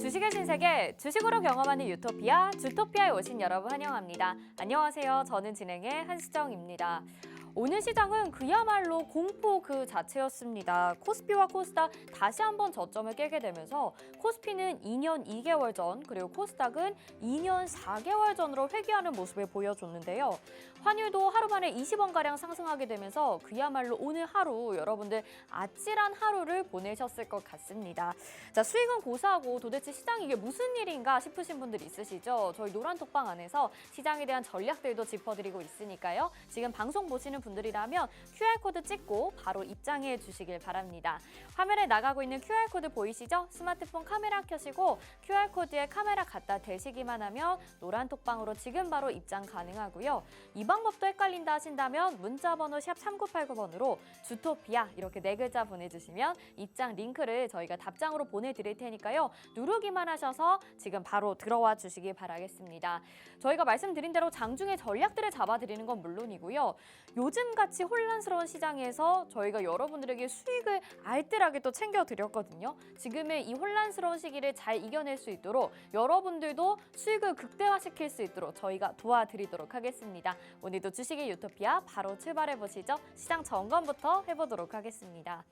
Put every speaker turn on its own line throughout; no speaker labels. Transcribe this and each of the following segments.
주식의 신세계, 주식으로 경험하는 유토피아, 주토피아에 오신 여러분 환영합니다. 안녕하세요. 저는 진행의 한수정입니다. 오늘 시장은 그야말로 공포 그 자체였습니다. 코스피와 코스닥 다시 한번 저점을 깨게 되면서 코스피는 2년 2개월 전, 그리고 코스닥은 2년 4개월 전으로 회귀하는 모습을 보여줬는데요. 환율도 하루 만에 20원가량 상승하게 되면서 그야말로 오늘 하루 여러분들 아찔한 하루를 보내셨을 것 같습니다. 자, 수익은 고사하고 도대체 시장 이게 무슨 일인가 싶으신 분들 있으시죠? 저희 노란톡방 안에서 시장에 대한 전략들도 짚어드리고 있으니까요. 지금 방송 보시는 분들이라면 QR코드 찍고 바로 입장해 주시길 바랍니다. 화면에 나가고 있는 QR코드 보이시죠? 스마트폰 카메라 켜시고 QR코드에 카메라 갖다 대시기만 하면 노란톡방으로 지금 바로 입장 가능하고요. 이 방법도 헷갈린다 하신다면 문자번호 샵 3989번으로 주토피아 이렇게 4글자 보내주시면 입장 링크를 저희가 답장으로 보내드릴 테니까요. 누르기만 하셔서 지금 바로 들어와 주시기 바라겠습니다. 저희가 말씀드린 대로 장중에 전략들을 잡아드리는 건 물론이고요. 요즘같이 혼란스러운 시장에서 저희가 여러분들에게 수익을 알뜰하게 또 챙겨드렸거든요. 지금의 이 혼란스러운 시기를 잘 이겨낼 수 있도록 여러분들도 수익을 극대화시킬 수 있도록 저희가 도와드리도록 하겠습니다. 오늘도 주식의 유토피아 바로 출발해보시죠. 시장 점검부터 해보도록 하겠습니다.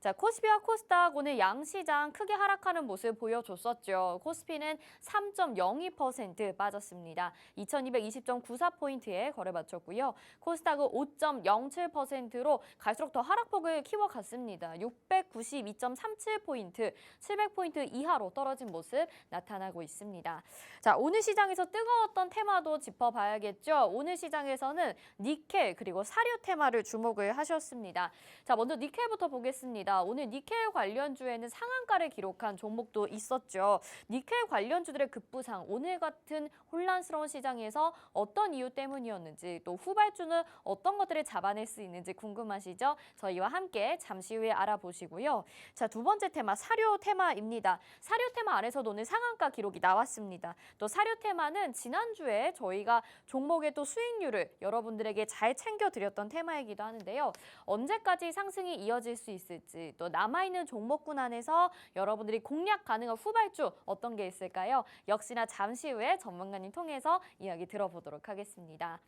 자, 코스피와 코스닥 오늘 양시장 크게 하락하는 모습 보여줬었죠. 코스피는 3.02% 빠졌습니다. 2220.94포인트에 거래 마쳤고요. 코스닥은 5.07%로 갈수록 더 하락폭을 키워갔습니다. 692.37포인트, 700포인트 이하로 떨어진 모습 나타나고 있습니다. 자, 오늘 시장에서 뜨거웠던 테마도 짚어봐야겠죠. 오늘 시장에서는 니켈 그리고 사료 테마를 주목을 하셨습니다. 자, 먼저 니켈부터 보겠습니다. 오늘 니켈 관련주에는 상한가를 기록한 종목도 있었죠. 니켈 관련주들의 급부상, 오늘 같은 혼란스러운 시장에서 어떤 이유 때문이었는지 또 후발주는 어떤 것들을 잡아낼 수 있는지 궁금하시죠? 저희와 함께 잠시 후에 알아보시고요. 자, 두 번째 테마, 사료 테마입니다. 사료 테마 안에서도 오늘 상한가 기록이 나왔습니다. 또 사료 테마는 지난주에 저희가 종목의 또 수익률을 여러분들에게 잘 챙겨드렸던 테마이기도 하는데요. 언제까지 상승이 이어질 수 있을지 또 남아있는 종목군 안에서 여러분들이 공략 가능한 후발주 어떤 게 있을까요? 역시나 잠시 후에 전문가님 통해서 이야기 들어보도록 하겠습니다.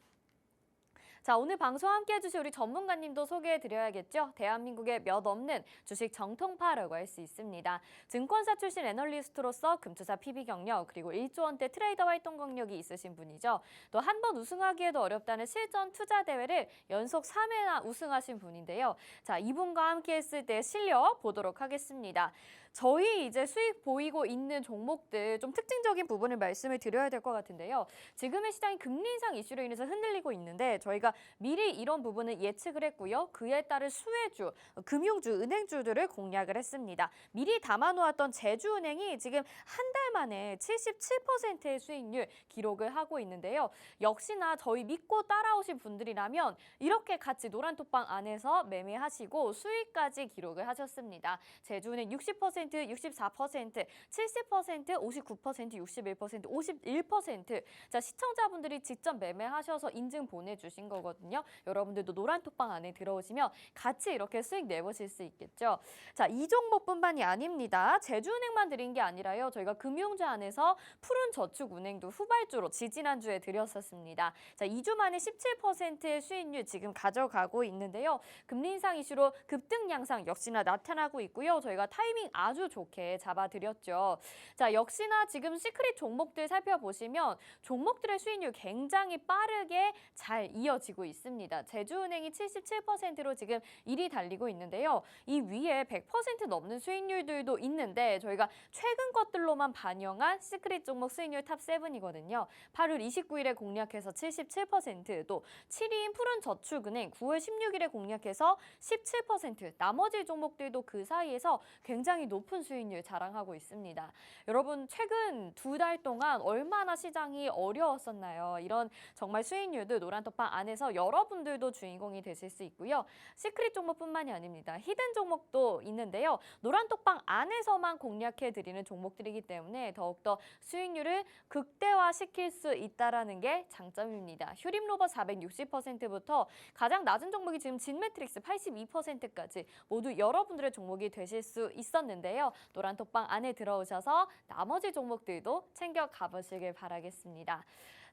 자, 오늘 방송 함께 해주실 우리 전문가님도 소개해드려야겠죠. 대한민국의 몇 없는 주식 정통파라고 할 수 있습니다. 증권사 출신 애널리스트로서 금투사 PB 경력 그리고 1조 원대 트레이더 활동 경력이 있으신 분이죠. 또 한 번 우승하기에도 어렵다는 실전 투자 대회를 연속 3회나 우승하신 분인데요. 자, 이분과 함께 했을 때 실력 보도록 하겠습니다. 저희 이제 수익 보이고 있는 종목들 좀 특징적인 부분을 말씀을 드려야 될 것 같은데요. 지금의 시장이 금리 인상 이슈로 인해서 흔들리고 있는데 저희가 미리 이런 부분을 예측을 했고요. 그에 따른 수혜주, 금융주, 은행주들을 공략을 했습니다. 미리 담아놓았던 제주은행이 지금 한 달 만에 77%의 수익률 기록을 하고 있는데요. 역시나 저희 믿고 따라오신 분들이라면 이렇게 같이 노란톡방 안에서 매매하시고 수익까지 기록을 하셨습니다. 제주은행 60%, 64%, 70%, 59%, 61%, 51%. 자, 시청자분들이 직접 매매하셔서 인증 보내주신 거거든요. 여러분들도 노란톡방 안에 들어오시면 같이 이렇게 수익 내보실 수 있겠죠. 자, 이 종목뿐만이 아닙니다. 제주은행만 드린 게 아니라요. 저희가 금융주 안에서 푸른저축은행도 후발주로 지지난주에 드렸었습니다. 자, 2주 만에 17%의 수익률 지금 가져가고 있는데요. 금리 인상 이슈로 급등 양상 역시나 나타나고 있고요. 저희가 타이밍 아주 좋게 잡아드렸죠. 자, 역시나 지금 시크릿 종목들 살펴보시면 종목들의 수익률 굉장히 빠르게 잘 이어지고 있습니다. 제주은행이 77%로 지금 1위 달리고 있는데요. 이 위에 100% 넘는 수익률들도 있는데 저희가 최근 것들로만 반영한 시크릿 종목 수익률 탑7이거든요. 8월 29일에 공략해서 77%, 또 7위인 푸른저축은행 9월 16일에 공략해서 17%, 나머지 종목들도 그 사이에서 굉장히 높은 수익률 자랑하고 있습니다. 여러분, 최근 2달 동안 얼마나 시장이 어려웠었나요? 이런 정말 수익률도 노란톡방 안에서 여러분들도 주인공이 되실 수 있고요. 시크릿 종목뿐만이 아닙니다. 히든 종목도 있는데요. 노란톡방 안에서만 공략해드리는 종목들이기 때문에 더욱더 수익률을 극대화시킬 수 있다는 게 장점입니다. 휴림로버 460%부터 가장 낮은 종목이 지금 진매트릭스 82%까지 모두 여러분들의 종목이 되실 수 있었는데요. 있는데요. 노란톡방 안에 들어오셔서 나머지 종목들도 챙겨 가보시길 바라겠습니다.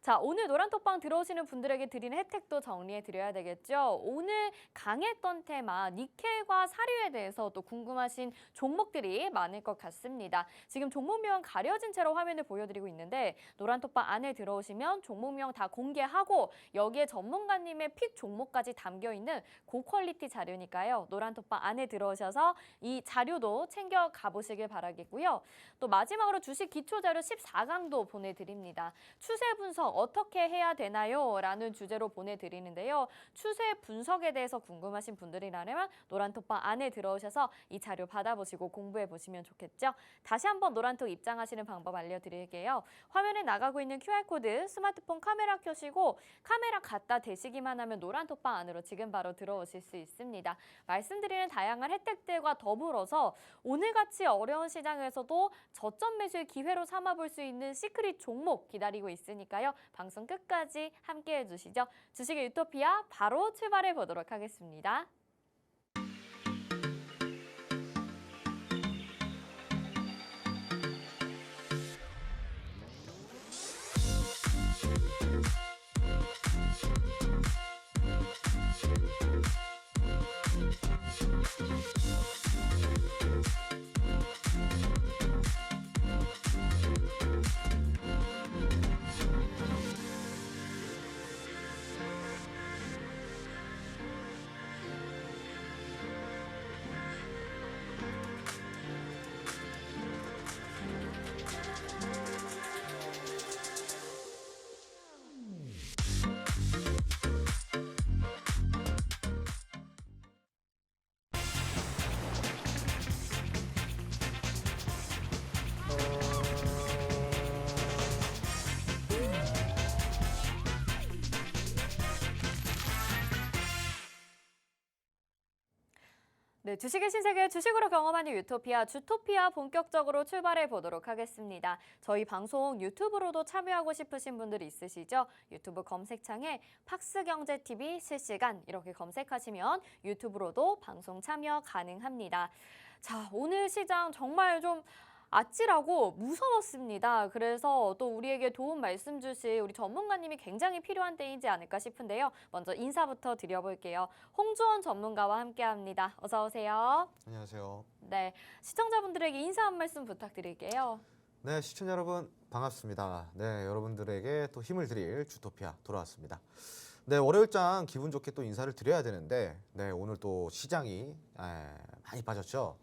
자, 오늘 노란톡방 들어오시는 분들에게 드리는 혜택도 정리해 드려야 되겠죠. 오늘 강했던 테마 니켈과 사료에 대해서 또 궁금하신 종목들이 많을 것 같습니다. 지금 종목명 가려진 채로 화면을 보여드리고 있는데 노란톡방 안에 들어오시면 종목명 다 공개하고 여기에 전문가님의 픽 종목까지 담겨있는 고퀄리티 자료니까요. 노란톡방 안에 들어오셔서 이 자료도 챙겨 가보시길 바라겠고요. 또 마지막으로 주식 기초자료 14강도 보내드립니다. 추세 분석 어떻게 해야 되나요? 라는 주제로 보내드리는데요. 추세 분석에 대해서 궁금하신 분들이라면 노란톡방 안에 들어오셔서 이 자료 받아보시고 공부해보시면 좋겠죠. 다시 한번 노란톡 입장하시는 방법 알려드릴게요. 화면에 나가고 있는 QR코드 스마트폰 카메라 켜시고 카메라 갖다 대시기만 하면 노란톡방 안으로 지금 바로 들어오실 수 있습니다. 말씀드리는 다양한 혜택들과 더불어서 오늘같이 어려운 시장에서도 저점 매수의 기회로 삼아볼 수 있는 시크릿 종목 기다리고 있으니까요. 방송 끝까지 함께해 주시죠. 주식의 유토피아 바로 출발해 보도록 하겠습니다. 네, 주식의 신세계 주식으로 경험하는 유토피아, 주토피아 본격적으로 출발해 보도록 하겠습니다. 저희 방송 유튜브로도 참여하고 싶으신 분들 있으시죠? 유튜브 검색창에 팍스경제TV 실시간 이렇게 검색하시면 유튜브로도 방송 참여 가능합니다. 자, 오늘 시장 정말 좀 아찔하고 무서웠습니다. 그래서 또 우리에게 도움 말씀 주실 우리 전문가님이 굉장히 필요한 때이지 않을까 싶은데요. 먼저 인사부터 드려볼게요. 홍주원 전문가와 함께합니다. 어서 오세요.
안녕하세요.
네, 시청자분들에게 인사 한 말씀 부탁드릴게요.
네, 시청자 여러분 반갑습니다. 네, 여러분들에게 또 힘을 드릴 주토피아 돌아왔습니다. 네, 월요일장 기분 좋게 또 인사를 드려야 되는데 네, 오늘 또 시장이 많이 빠졌죠.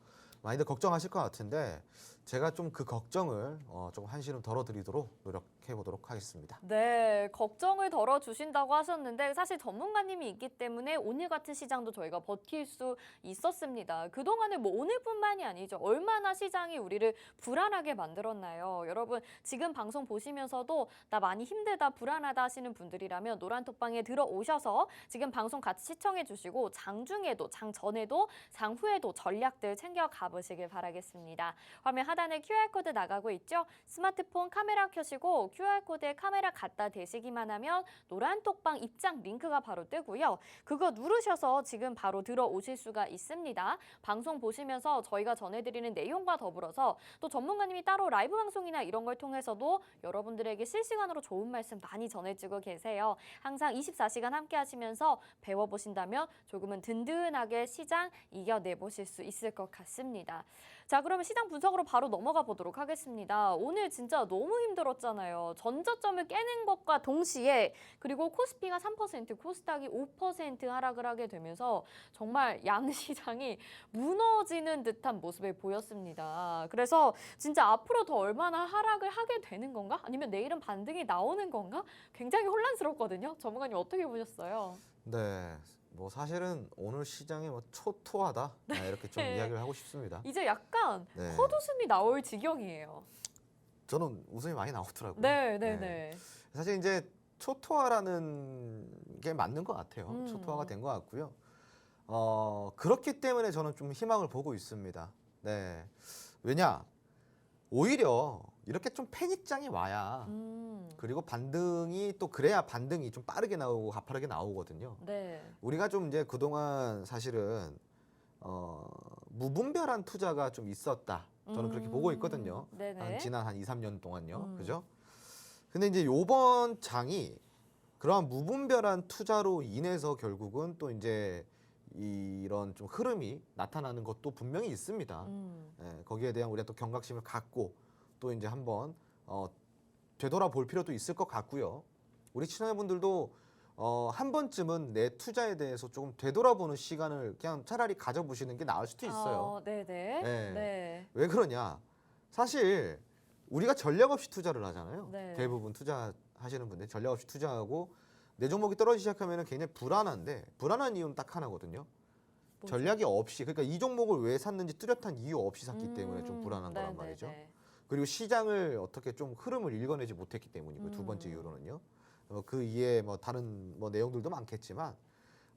많이들 걱정하실 것 같은데 제가 좀 그 걱정을 조금 한시름 덜어드리도록 노력해 보도록 하겠습니다.
네, 걱정을 덜어주신다고 하셨는데 사실 전문가님이 있기 때문에 오늘 같은 시장도 저희가 버틸 수 있었습니다. 그동안에 뭐 오늘뿐만이 아니죠. 얼마나 시장이 우리를 불안하게 만들었나요? 여러분 지금 방송 보시면서도 나 많이 힘들다, 불안하다 하시는 분들이라면 노란톡방에 들어오셔서 지금 방송 같이 시청해 주시고 장 중에도, 장 전에도, 장 후에도 전략들 챙겨 가보시길 바라겠습니다. 화면 하단에 QR코드 나가고 있죠? 스마트폰 카메라 켜시고 QR코드에 카메라 갖다 대시기만 하면 노란톡방 입장 링크가 바로 뜨고요. 그거 누르셔서 지금 바로 들어오실 수가 있습니다. 방송 보시면서 저희가 전해드리는 내용과 더불어서 또 전문가님이 따로 라이브 방송이나 이런 걸 통해서도 여러분들에게 실시간으로 좋은 말씀 많이 전해주고 계세요. 항상 24시간 함께 하시면서 배워보신다면 조금은 든든하게 시장 이겨내보실 수 있을 것 같습니다. 자, 그러면 시장 분석으로 바로 넘어가 보도록 하겠습니다. 오늘 진짜 너무 힘들었잖아요. 전저점을 깨는 것과 동시에 그리고 코스피가 3%, 코스닥이 5% 하락을 하게 되면서 정말 양시장이 무너지는 듯한 모습을 보였습니다. 그래서 진짜 앞으로 더 얼마나 하락을 하게 되는 건가? 아니면 내일은 반등이 나오는 건가? 굉장히 혼란스럽거든요. 전문가님 어떻게 보셨어요?
네, 뭐 사실은 오늘 시장이 뭐 초토화다 이렇게 좀 이야기를 하고 싶습니다.
이제 약간
네.
헛웃음이 나올 지경이에요.
저는 웃음이 많이 나오더라고요.
네.
사실 이제 초토화라는 게 맞는 것 같아요. 초토화가 된 것 같고요. 그렇기 때문에 저는 좀 희망을 보고 있습니다. 네, 왜냐? 오히려 이렇게 좀 패닉장이 와야 그리고 반등이 또 그래야 반등이 좀 빠르게 나오고 가파르게 나오거든요.
네.
우리가 좀 이제 그동안 사실은 무분별한 투자가 좀 있었다. 저는 그렇게 보고 있거든요.
네네.
지난 한 2, 3년 동안요.
음.
그죠? 근데 이제 요번 장이 그러한 무분별한 투자로 인해서 결국은 또 이제 이런 좀 흐름이 나타나는 것도 분명히 있습니다. 예, 거기에 대한 우리가 또 경각심을 갖고 또 이제 한번 되돌아볼 필요도 있을 것 같고요. 우리 시청자분들도 한 번쯤은 내 투자에 대해서 조금 되돌아보는 시간을 그냥 차라리 가져보시는 게 나을 수도 있어요.
네네.
네.
네.
왜 그러냐? 사실 우리가 전략 없이 투자를 하잖아요.
네.
대부분 투자하시는 분들 전략 없이 투자하고 내 종목이 떨어지기 시작하면 굉장히 불안한데 불안한 이유는 딱 하나거든요.
뭐죠?
전략이 없이 그러니까 이 종목을 왜 샀는지 뚜렷한 이유 없이 샀기 때문에 좀 불안한 거란
네네네.
말이죠. 그리고 시장을 어떻게 좀 흐름을 읽어내지 못했기 때문이고 두 번째 이유로는요. 그 이에 뭐 다른 뭐 내용들도 많겠지만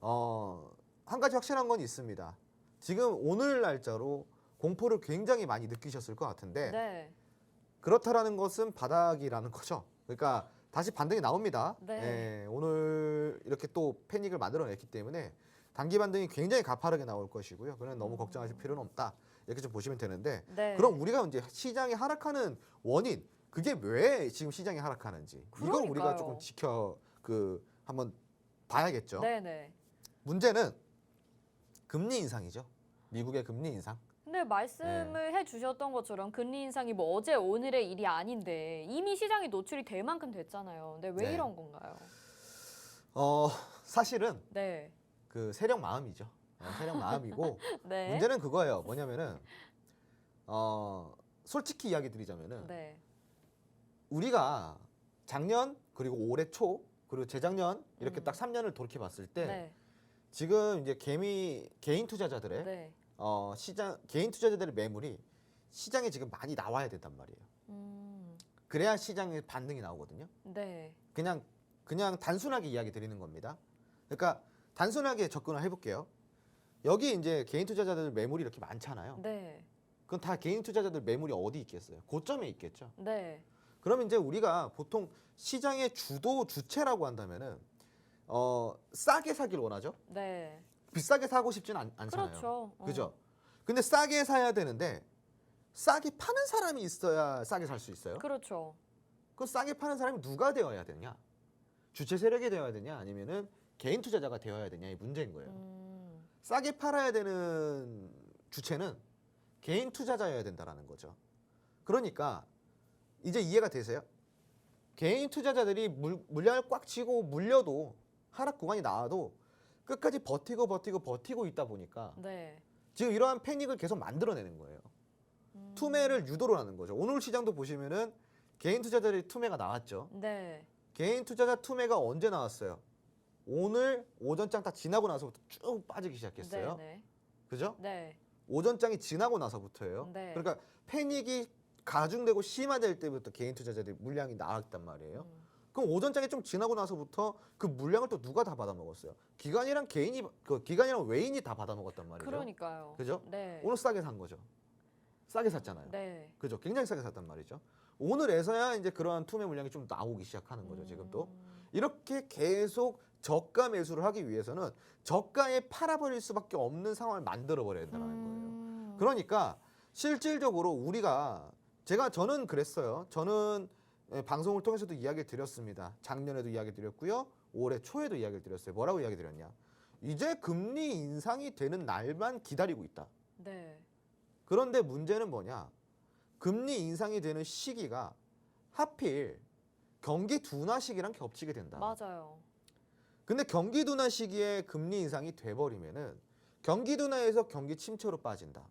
한 가지 확실한 건 있습니다. 지금 오늘 날짜로 공포를 굉장히 많이 느끼셨을 것 같은데
네.
그렇다라는 것은 바닥이라는 거죠. 그러니까 다시 반등이 나옵니다.
네.
예, 오늘 이렇게 또 패닉을 만들어냈기 때문에 단기 반등이 굉장히 가파르게 나올 것이고요. 그는 너무 걱정하실 필요는 없다. 이렇게 좀 보시면 되는데
네.
그럼 우리가 이제 시장이 하락하는 원인 그게 왜 지금 시장이 하락하는지 이걸 우리가
그러니까요.
조금 한번 봐야겠죠.
네네.
문제는 금리 인상이죠. 미국의 금리 인상.
근데 말씀을 해주셨던 것처럼 금리 인상이 뭐 어제 오늘의 일이 아닌데 이미 시장이 노출이 될 만큼 됐잖아요. 근데 왜
네.
이런 건가요?
사실은
네.
그 세력 마음이죠. 세력 마음이고
네.
문제는 그거예요. 뭐냐면은 솔직히 이야기 드리자면은
네.
우리가 작년 그리고 올해 초 그리고 재작년 이렇게 딱 3년을 돌이켜 봤을 때
네.
지금 이제 개인 투자자들의
네.
개인 투자자들의 매물이 시장에 지금 많이 나와야 된단 말이에요. 그래야 시장에 반등이 나오거든요.
네.
그냥 단순하게 이야기 드리는 겁니다. 그러니까 단순하게 접근을 해볼게요. 여기 이제 개인 투자자들 매물이 이렇게 많잖아요.
네.
그건 다 개인 투자자들 매물이 어디 있겠어요? 고점에 있겠죠.
네.
그러면 이제 우리가 보통 시장의 주체라고 한다면은 싸게 사길 원하죠.
네.
비싸게 사고 싶지는 않잖아요.
그렇죠.
그죠? 근데 싸게 사야 되는데 싸게 파는 사람이 있어야 싸게 살 수 있어요.
그렇죠.
그 싸게 파는 사람이 누가 되어야 되냐? 주체 세력이 되어야 되냐? 아니면은 개인 투자자가 되어야 되냐? 이 문제인 거예요. 싸게 팔아야 되는 주체는 개인 투자자여야 된다라는 거죠. 그러니까 이제 이해가 되세요? 개인 투자자들이 물량을 꽉 쥐고 물려도 하락 구간이 나와도 끝까지 버티고 있다 보니까
네.
지금 이러한 패닉을 계속 만들어내는 거예요. 투매를 유도를 하는 거죠. 오늘 시장도 보시면은 개인 투자자들이 투매가 나왔죠.
네.
개인 투자자 투매가 언제 나왔어요? 오늘 오전장 딱 지나고 나서부터 쭉 빠지기 시작했어요.
네.
그죠?
네.
오전장이 지나고 나서부터예요.
네.
그러니까 패닉이 가중되고 심화될 때부터 개인 투자자들이 물량이 나왔단 말이에요. 그럼 오전장이 좀 지나고 나서부터 그 물량을 또 누가 다 받아먹었어요? 기관이랑 외인이 다 받아먹었단 말이죠.
그러니까요.
그죠?
네.
오늘 싸게 산 거죠. 싸게 샀잖아요.
네.
그죠? 굉장히 싸게 샀단 말이죠. 오늘에서야 이제 그러한 투매 물량이 좀 나오기 시작하는 거죠. 지금 또 이렇게 계속 저가 매수를 하기 위해서는 저가에 팔아버릴 수밖에 없는 상황을 만들어 버려야 된다는 거예요. 그러니까 실질적으로 저는 그랬어요. 저는 방송을 통해서도 이야기를 드렸습니다. 작년에도 이야기 드렸고요. 올해 초에도 이야기를 드렸어요. 뭐라고 이야기 드렸냐? 이제 금리 인상이 되는 날만 기다리고 있다.
네.
그런데 문제는 뭐냐? 금리 인상이 되는 시기가 하필 경기 둔화 시기랑 겹치게 된다.
맞아요.
근데 경기 둔화 시기에 금리 인상이 돼버리면은 경기 둔화에서 경기 침체로 빠진다.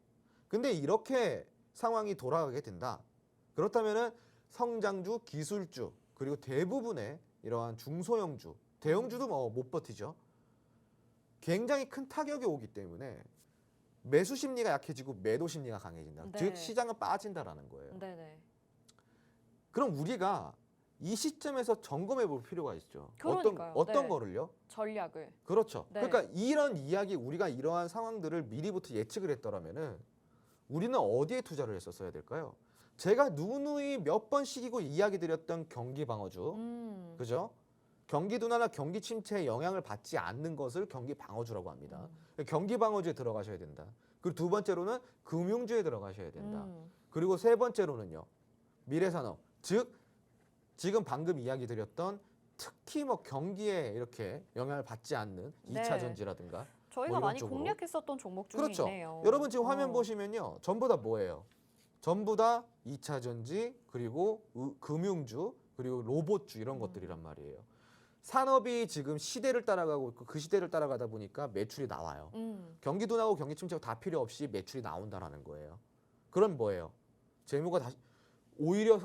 근데 이렇게 상황이 돌아가게 된다. 그렇다면은 성장주, 기술주 그리고 대부분의 이러한 중소형주, 대형주도 뭐 못 버티죠. 굉장히 큰 타격이 오기 때문에 매수 심리가 약해지고 매도 심리가 강해진다.
네.
즉 시장은 빠진다라는 거예요.
네네.
그럼 우리가 이 시점에서 점검해 볼 필요가 있죠.
그러니까요.
어떤
네.
거를요?
전략을.
그렇죠.
네.
그러니까 이런 이야기 우리가 이러한 상황들을 미리부터 예측을 했더라면은 우리는 어디에 투자를 했었어야 될까요? 제가 누누이 몇 번씩이고 이야기 드렸던 경기 방어주. 그죠? 경기 둔화나 경기 침체에 영향을 받지 않는 것을 경기 방어주라고 합니다. 경기 방어주에 들어가셔야 된다. 그리고 두 번째로는 금융주에 들어가셔야 된다.
음.
그리고 세 번째로는요. 미래산업, 즉 지금 방금 이야기 드렸던 특히 뭐 경기에 이렇게 영향을 받지 않는
네.
2차 전지라든가
저희가
뭐 이런
많이
쪽으로.
공략했었던 종목 중에
그렇죠.
있네요.
여러분 지금 화면
어.
보시면요. 전부 다 뭐예요? 전부 다 2차 전지 그리고 금융주 그리고 로봇주 이런 것들이란 말이에요. 산업이 지금 시대를 따라가고 있고 그 시대를 따라가다 보니까 매출이 나와요. 경기 둔화하고 경기 침체가 다 필요 없이 매출이 나온다라는 거예요. 그럼 뭐예요? 재무가 다시 오히려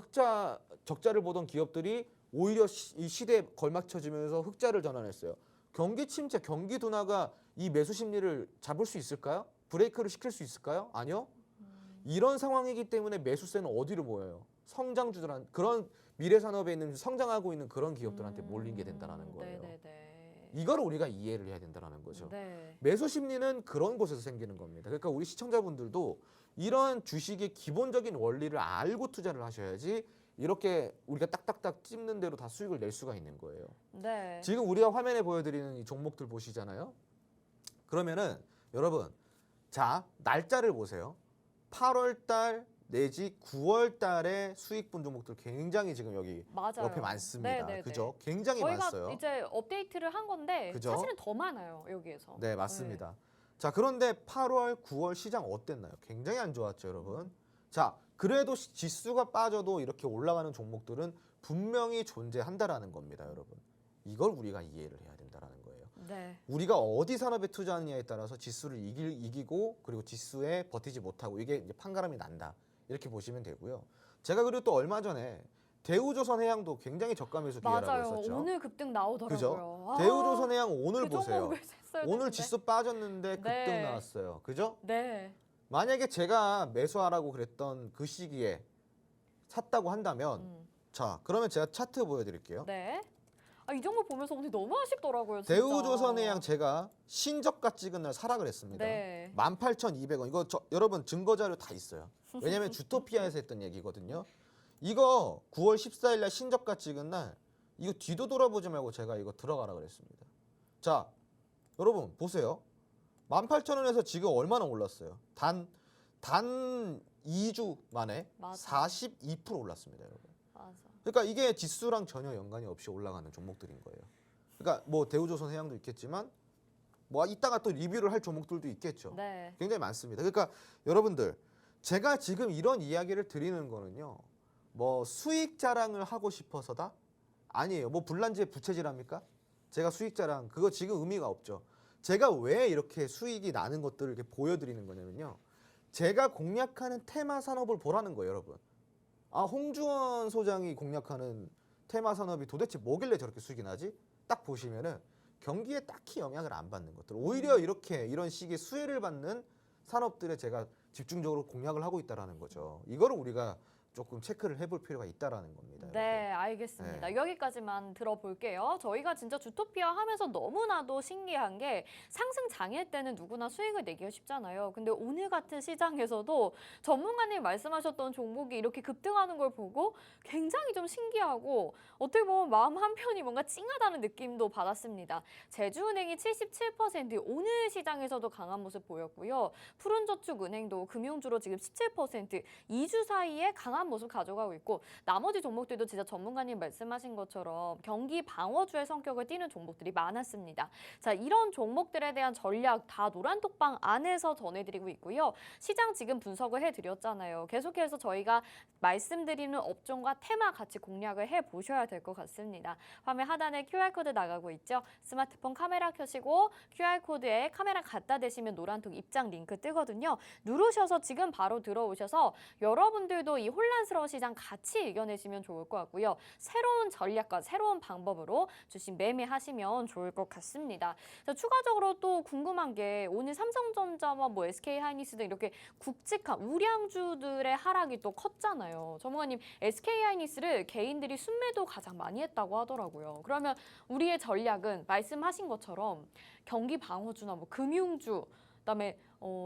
적자를 보던 기업들이 오히려 이 시대에 걸맞춰지면서 흑자를 전환했어요. 경기 침체, 경기 둔화가 이 매수 심리를 잡을 수 있을까요? 브레이크를 시킬 수 있을까요? 아니요. 이런 상황이기 때문에 매수세는 어디로 모여요? 성장주들한 그런 미래 산업에 있는 성장하고 있는 그런 기업들한테 몰리게 된다라는 거예요.
네네네.
이걸 우리가 이해를 해야 된다라는 거죠.
네.
매수 심리는 그런 곳에서 생기는 겁니다. 그러니까 우리 시청자분들도 이런 주식의 기본적인 원리를 알고 투자를 하셔야지 이렇게 우리가 딱딱딱 찝는 대로 다 수익을 낼 수가 있는 거예요.
네.
지금 우리가 화면에 보여드리는 이 종목들 보시잖아요. 그러면은 여러분, 자 날짜를 보세요. 8월 달 내지 9월 달에 수익 본 종목들 굉장히 지금 여기
맞아요.
옆에 많습니다.
네네네.
그죠? 굉장히
저희가
많았어요.
이제 업데이트를 한 건데
그죠?
사실은 더 많아요 여기에서.
네, 맞습니다. 자, 그런데 8월, 9월 시장 어땠나요? 굉장히 안 좋았죠, 여러분. 자, 그래도 지수가 빠져도 이렇게 올라가는 종목들은 분명히 존재한다라는 겁니다, 여러분. 이걸 우리가 이해를 해야 된다라는 거예요.
네.
우리가 어디 산업에 투자하느냐에 따라서 지수를 이기고 그리고 지수에 버티지 못하고 이게 이제 판가름이 난다. 이렇게 보시면 되고요. 제가 그리고 또 얼마 전에 대우조선해양도 굉장히 저가 매수 기회라고
맞아요.
했었죠.
오늘 급등 나오더라고요.
그죠?
아,
대우조선해양 오늘
그
보세요.
종목을 샀어야
오늘
되는데.
지수 빠졌는데 급등
네.
나왔어요. 그죠?
네.
만약에 제가 매수하라고 그랬던 그 시기에 샀다고 한다면 자, 그러면 제가 차트 보여드릴게요.
네. 아, 이 종목 보면서 오늘 너무 아쉽더라고요. 진짜.
대우조선해양 제가 신저가 찍은 날 사라 그랬습니다.
네.
18,200원. 이거 여러분 증거 자료 다 있어요. 왜냐면 주토피아에서 했던 얘기거든요. 이거 9월 14일 날 신저가 찍은 날 이거 뒤도 돌아보지 말고 제가 이거 들어가라 그랬습니다. 자, 여러분 보세요. 18,000원에서 지금 얼마나 올랐어요? 단 2주 만에
맞아.
42% 올랐습니다, 여러분.
맞아.
그러니까 이게 지수랑 전혀 연관이 없이 올라가는 종목들인 거예요. 그러니까 뭐 대우조선해양도 있겠지만 뭐 이따가 또 리뷰를 할 종목들도 있겠죠.
네.
굉장히 많습니다. 그러니까 여러분들 제가 지금 이런 이야기를 드리는 거는요. 뭐 수익 자랑을 하고 싶어서다? 아니에요. 뭐 불난지에 부채질합니까? 제가 수익 자랑 그거 지금 의미가 없죠. 제가 왜 이렇게 수익이 나는 것들을 이렇게 보여드리는 거냐면요. 제가 공략하는 테마 산업을 보라는 거예요, 여러분. 아, 홍주원 소장이 공략하는 테마 산업이 도대체 뭐길래 저렇게 수익이 나지? 딱 보시면은 경기에 딱히 영향을 안 받는 것들. 오히려 이렇게 이런 식의 수혜를 받는 산업들에 제가 집중적으로 공략을 하고 있다라는 거죠. 이거를 우리가 조금 체크를 해볼 필요가 있다라는 겁니다.
네, 알겠습니다.
네.
여기까지만 들어볼게요. 저희가 진짜 주토피아 하면서 너무나도 신기한 게 상승 장일 때는 누구나 수익을 내기가 쉽잖아요. 근데 오늘 같은 시장에서도 전문가님 말씀하셨던 종목이 이렇게 급등하는 걸 보고 굉장히 좀 신기하고 어떻게 보면 마음 한편이 뭔가 찡하다는 느낌도 받았습니다. 제주은행이 77%, 오늘 시장에서도 강한 모습 보였고요. 푸른저축은행도 금융주로 지금 17%, 2주 사이에 강한 모습 가져가고 있고 나머지 종목들도 진짜 전문가님 말씀하신 것처럼 경기 방어주의 성격을 띠는 종목들이 많았습니다. 자, 이런 종목들에 대한 전략 다 노란톡방 안에서 전해드리고 있고요. 시장 지금 분석을 해드렸잖아요. 계속해서 저희가 말씀드리는 업종과 테마 같이 공략을 해보셔야 될 것 같습니다. 화면 하단에 QR코드 나가고 있죠. 스마트폰 카메라 켜시고 QR코드에 카메라 갖다 대시면 노란톡 입장 링크 뜨거든요. 누르셔서 지금 바로 들어오셔서 여러분들도 이 혼란스러운 시장 같이 이겨내시면 좋을 것 같고요. 새로운 전략과 새로운 방법으로 주식 매매하시면 좋을 것 같습니다. 자, 추가적으로 또 궁금한 게 오늘 삼성전자와 뭐 SK하이닉스 등 이렇게 굵직한 우량주들의 하락이 또 컸잖아요. 전문가님, SK하이닉스를 개인들이 순매도 가장 많이 했다고 하더라고요. 그러면 우리의 전략은 말씀하신 것처럼 경기 방어주나 뭐 금융주, 그다음에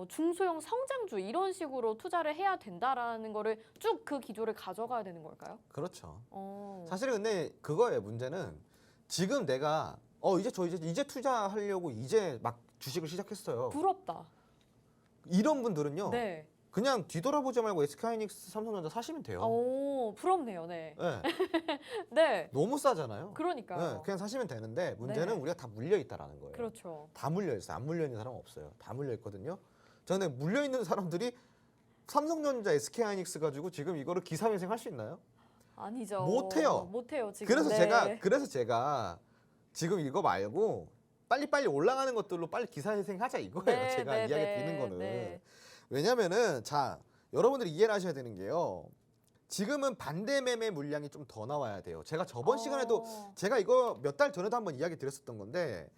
중소형 성장주 이런 식으로 투자를 해야 된다라는 거를 쭉 그 기조를 가져가야 되는 걸까요?
그렇죠.
어.
사실 근데 그거예요. 문제는 지금 내가 이제 투자하려고 이제 막 주식을 시작했어요.
부럽다.
이런 분들은요.
네.
그냥 뒤돌아보지 말고 SK하이닉스, 삼성전자 사시면 돼요.
오, 부럽네요. 네.
네.
네.
너무 싸잖아요.
그러니까요.
네, 그냥 사시면 되는데 문제는
네.
우리가 다 물려 있다라는 거예요.
그렇죠.
다 물려 있어요. 안 물려 있는 사람 은 없어요. 다 물려 있거든요. 저는 물려 있는 사람들이 삼성전자, SK하이닉스 가지고 지금 이거를 기사회생 할 수 있나요?
아니죠.
못해요.
못해요, 지금.
그래서
네.
제가 지금 이거 말고 빨리빨리 올라가는 것들로 빨리 기사회생하자 이거예요.
네,
제가
네,
이야기
네,
드리는 거는.
네.
왜냐면은 자, 여러분들이 이해를 하셔야 되는 게요. 지금은 반대 매매 물량이 좀 더 나와야 돼요. 제가 저번 시간에도 제가 이거 몇 달 전에도 한번 이야기 드렸었던 건데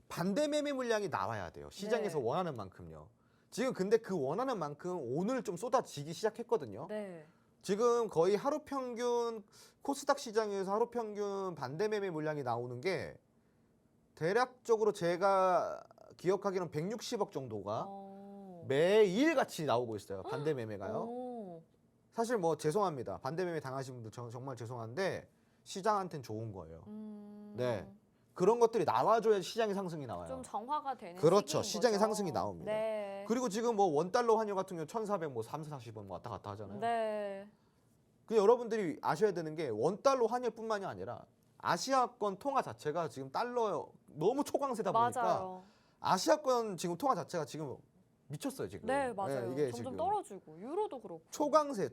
반대 매매 물량이 나와야 돼요. 시장에서
네.
원하는 만큼요. 지금 근데 그 원하는 만큼 오늘 좀 쏟아지기 시작했거든요.
네.
지금 거의 하루 평균 코스닥 시장에서 하루 평균 반대 매매 물량이 나오는 게 대략적으로 제가 기억하기로는 160억 정도가 매일 같이 나오고 있어요. 반대 매매가요.
오.
사실 뭐 죄송합니다. 반대 매매 당하신 분들 정말 죄송한데 시장한테는 좋은 거예요. 네. 그런 것들이 나와줘야 시장의 상승이 나와요.
좀 정화가 되는
그렇죠.
시기인
시장의
거죠.
상승이 나옵니다.
네.
그리고 지금 뭐 원달러 환율 같은 경우 1,400, 뭐 3, 40원 왔다 갔다 하잖아요.
네.
그 여러분들이 아셔야 되는 게 원달러 환율뿐만이 아니라 아시아권 통화 자체가 지금 달러 너무 초강세다 보니까
맞아요.
아시아권 지금 통화 자체가 지금 미쳤어요 지금.
네, 맞아요.
이게
점점
지금
떨어지고 유로도 그렇고.
초강세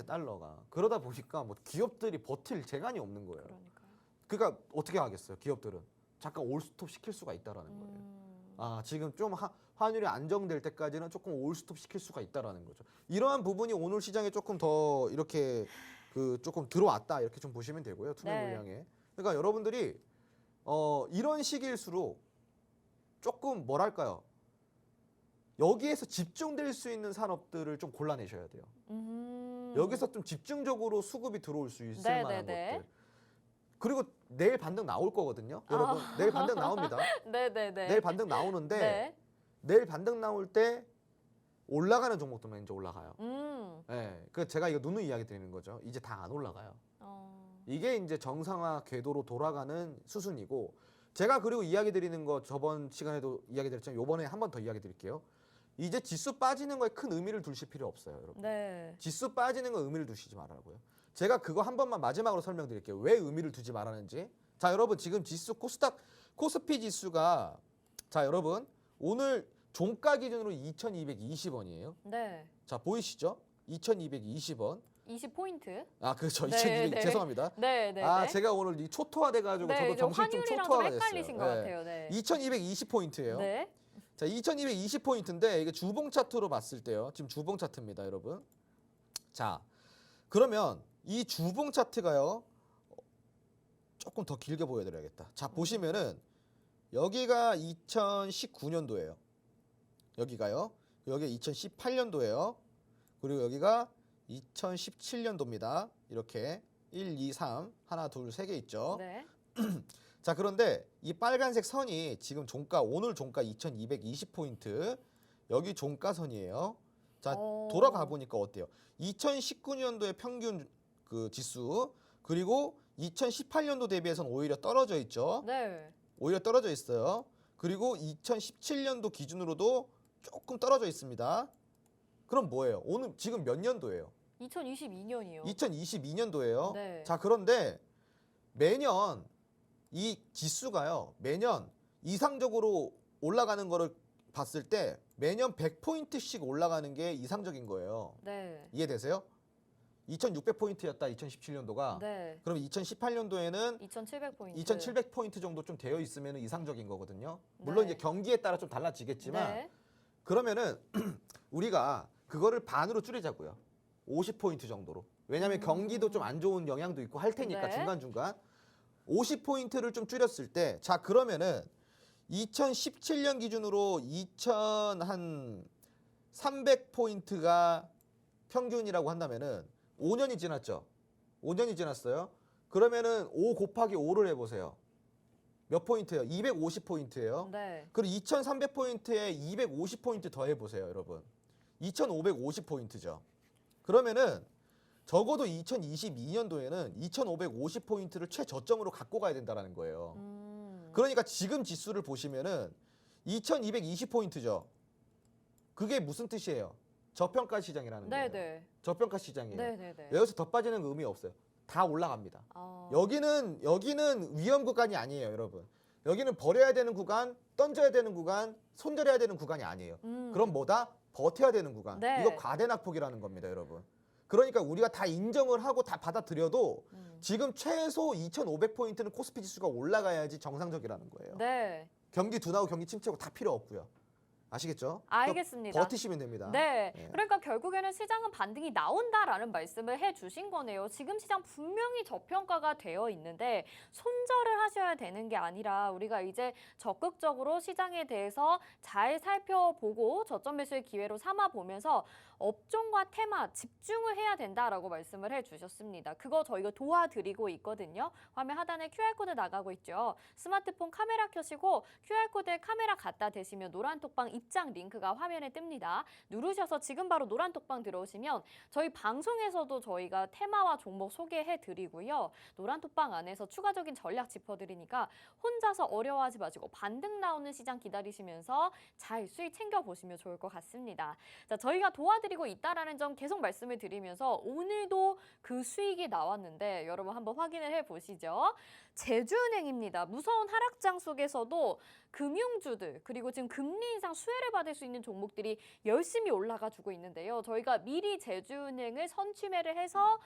달러가 그러다 보니까 뭐 기업들이 버틸 재간이 없는 거예요.
그러니까요.
그러니까 어떻게 하겠어요? 기업들은 잠깐 올스톱 시킬 수가 있다라는 거예요. 아, 지금 좀 환율이 안정될 때까지는 조금 올스톱 시킬 수가 있다라는 거죠. 이러한 부분이 오늘 시장에 조금 더 이렇게 그 조금 들어왔다 이렇게 좀 보시면 되고요. 투매
네.
물량에. 그러니까 여러분들이 이런 시기일수록 조금 뭐랄까요? 여기에서 집중될 수 있는 산업들을 좀 골라내셔야 돼요. 여기서 좀 집중적으로 수급이 들어올 수 있을
네,
만한
네, 네.
것들. 그리고 내일 반등 나올 거거든요. 여러분, 내일 반등 나옵니다.
네네네.
내일 반등 나오는데
네.
내일 반등 나올 때 올라가는 종목들만 이제 올라가요. 네, 그 제가 이거 누누이 이야기 드리는 거죠. 이제 다 안 올라가요. 이게 이제 정상화 궤도로 돌아가는 수순이고 제가 그리고 이야기 드리는 거 저번 시간에도 이야기 드렸지만 이번에 한 번 더 이야기 드릴게요. 이제 지수 빠지는 거에 큰 의미를 두실 필요 없어요, 여러분.
네.
지수 빠지는 거 의미를 두시지 말라고요. 제가 그거 한 번만 마지막으로 설명드릴게요. 왜 의미를 두지 말라는지. 자, 여러분 지금 지수 코스피 지수가 자, 여러분 오늘 종가 기준으로 2,220원이에요.
네.
자, 보이시죠? 2,220원.
20포인트.
아, 그렇죠.
네,
2,200
네.
죄송합니다.
네, 네.
아,
네.
제가 오늘 이 초토화돼 가지고
네,
저도
이제
정신이 좀
환율이랑 좀
초토화가 됐어요.
헷갈리신 것 같아요. 네.
2,220포인트예요.
네.
자, 2,220포인트인데 이게 주봉 차트로 봤을 때요. 지금 주봉 차트입니다, 여러분. 자, 그러면 이 주봉 차트가요. 조금 더 길게 보여드려야겠다. 자, 보시면은 여기가 2019년도예요. 여기가요. 여기 2018년도예요. 그리고 여기가 2017년도입니다. 이렇게 1, 2, 3 하나, 둘, 세 개 있죠.
네.
자, 그런데 이 빨간색 선이 지금 오늘 종가 2220포인트 여기 종가선이에요. 자, 돌아가 보니까 어때요? 2019년도의 평균 그 지수 그리고 2018년도 대비해서는 오히려 떨어져 있죠.
네.
오히려 떨어져 있어요. 그리고 2017년도 기준으로도 조금 떨어져 있습니다. 그럼 뭐예요? 오늘 지금 몇 년도예요?
2022년이요.
2022년도예요.
네.
자, 그런데 매년 이 지수가요. 매년 이상적으로 올라가는 거를 봤을 때 매년 100포인트씩 올라가는 게 이상적인 거예요.
네.
이해되세요? 2600포인트였다 2017년도가.
네.
그럼 2018년도에는
2700포인트.
2700포인트 정도 좀 되어 있으면 이상적인 거거든요. 물론
네.
이제 경기에 따라 좀 달라지겠지만
네.
그러면은 우리가 그거를 반으로 줄이자고요. 50포인트 정도로. 왜냐하면 경기도 좀 안 좋은 영향도 있고 할 테니까
네.
중간중간 50포인트를 좀 줄였을 때 자, 그러면은 2017년 기준으로 2300포인트가 평균이라고 한다면은 5년이 지났죠. 5년이 지났어요. 그러면은 5 곱하기 5를 해보세요. 몇 포인트예요? 250포인트예요.
네.
그리고 2300포인트에 250포인트 더 해보세요, 여러분. 2550포인트죠. 그러면은 적어도 2022년도에는 2550포인트를 최저점으로 갖고 가야 된다는 거예요. 그러니까 지금 지수를 보시면은 2220포인트죠. 그게 무슨 뜻이에요? 저평가 시장이라는 거예요.
네네.
저평가 시장이에요.
네네네.
여기서 더 빠지는 의미 없어요. 다 올라갑니다.
아.
여기는 위험 구간이 아니에요, 여러분. 여기는 버려야 되는 구간, 던져야 되는 구간, 손절해야 되는 구간이 아니에요. 그럼 뭐다? 버텨야 되는 구간.
네.
이거 과대낙폭이라는 겁니다, 여러분. 그러니까 우리가 다 인정을 하고 다 받아들여도 지금 최소 2,500포인트는 코스피 지수가 올라가야지 정상적이라는 거예요.
네.
경기 둔화고 경기 침체고 다 필요 없고요. 아시겠죠?
알겠습니다.
버티시면 됩니다.
네.
예.
그러니까 결국에는 시장은 반등이 나온다라는 말씀을 해주신 거네요. 지금 시장 분명히 저평가가 되어 있는데 손절을 하셔야 되는 게 아니라 우리가 이제 적극적으로 시장에 대해서 잘 살펴보고 저점 매수의 기회로 삼아 보면서 업종과 테마 집중을 해야 된다라고 말씀을 해주셨습니다. 그거 저희가 도와드리고 있거든요. 화면 하단에 QR코드 나가고 있죠. 스마트폰 카메라 켜시고 QR코드에 카메라 갖다 대시면 노란 톡방 입장 링크가 화면에 뜹니다. 누르셔서 지금 바로 노란 톡방 들어오시면 저희 방송에서도 저희가 테마와 종목 소개해드리고요. 노란 톡방 안에서 추가적인 전략 짚어드리니까 혼자서 어려워하지 마시고 반등 나오는 시장 기다리시면서 잘 수익 챙겨보시면 좋을 것 같습니다. 자, 저희가 도와드리고 있다라는 점 계속 말씀을 드리면서 오늘도 그 수익이 나왔는데 여러분 한번 확인을 해보시죠. 제주은행입니다. 무서운 하락장 속에서도 금융주들 그리고 지금 금리 인상 수혜를 받을 수 있는 종목들이 열심히 올라가 주고 있는데요. 저희가 미리 제주은행을 선취매를 해서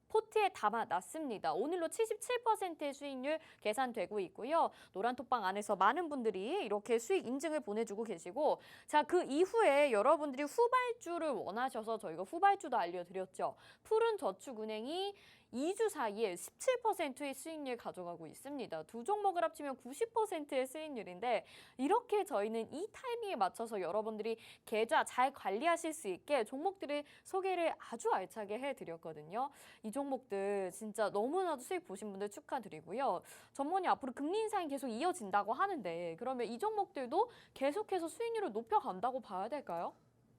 포트에 담아놨습니다. 오늘로 77%의 수익률 계산되고 있고요. 노란톡방 안에서 많은 분들이 이렇게 수익 인증을 보내주고 계시고 자, 그 이후에 여러분들이 후발주를 원하셔서 저희가 후발주도 알려드렸죠. 푸른저축은행이 2주 사이에 17%의 수익률 가져가고 있습니다. 두 종목을 합치면 90%의 수익률인데 이렇게 저희는 이 타이밍에 맞춰서 여러분들이 계좌 잘 관리하실 수 있게 종목들을 소개를 아주 알차게 해드렸거든요. 이 종목들 진짜 너무나도 수익 보신 분들 축하드리고요. 전문이 앞으로 금리 인상이 계속 이어진다고 하는데 그러면 이 종목들도 계속해서 수익률을 높여간다고 봐야 될까요?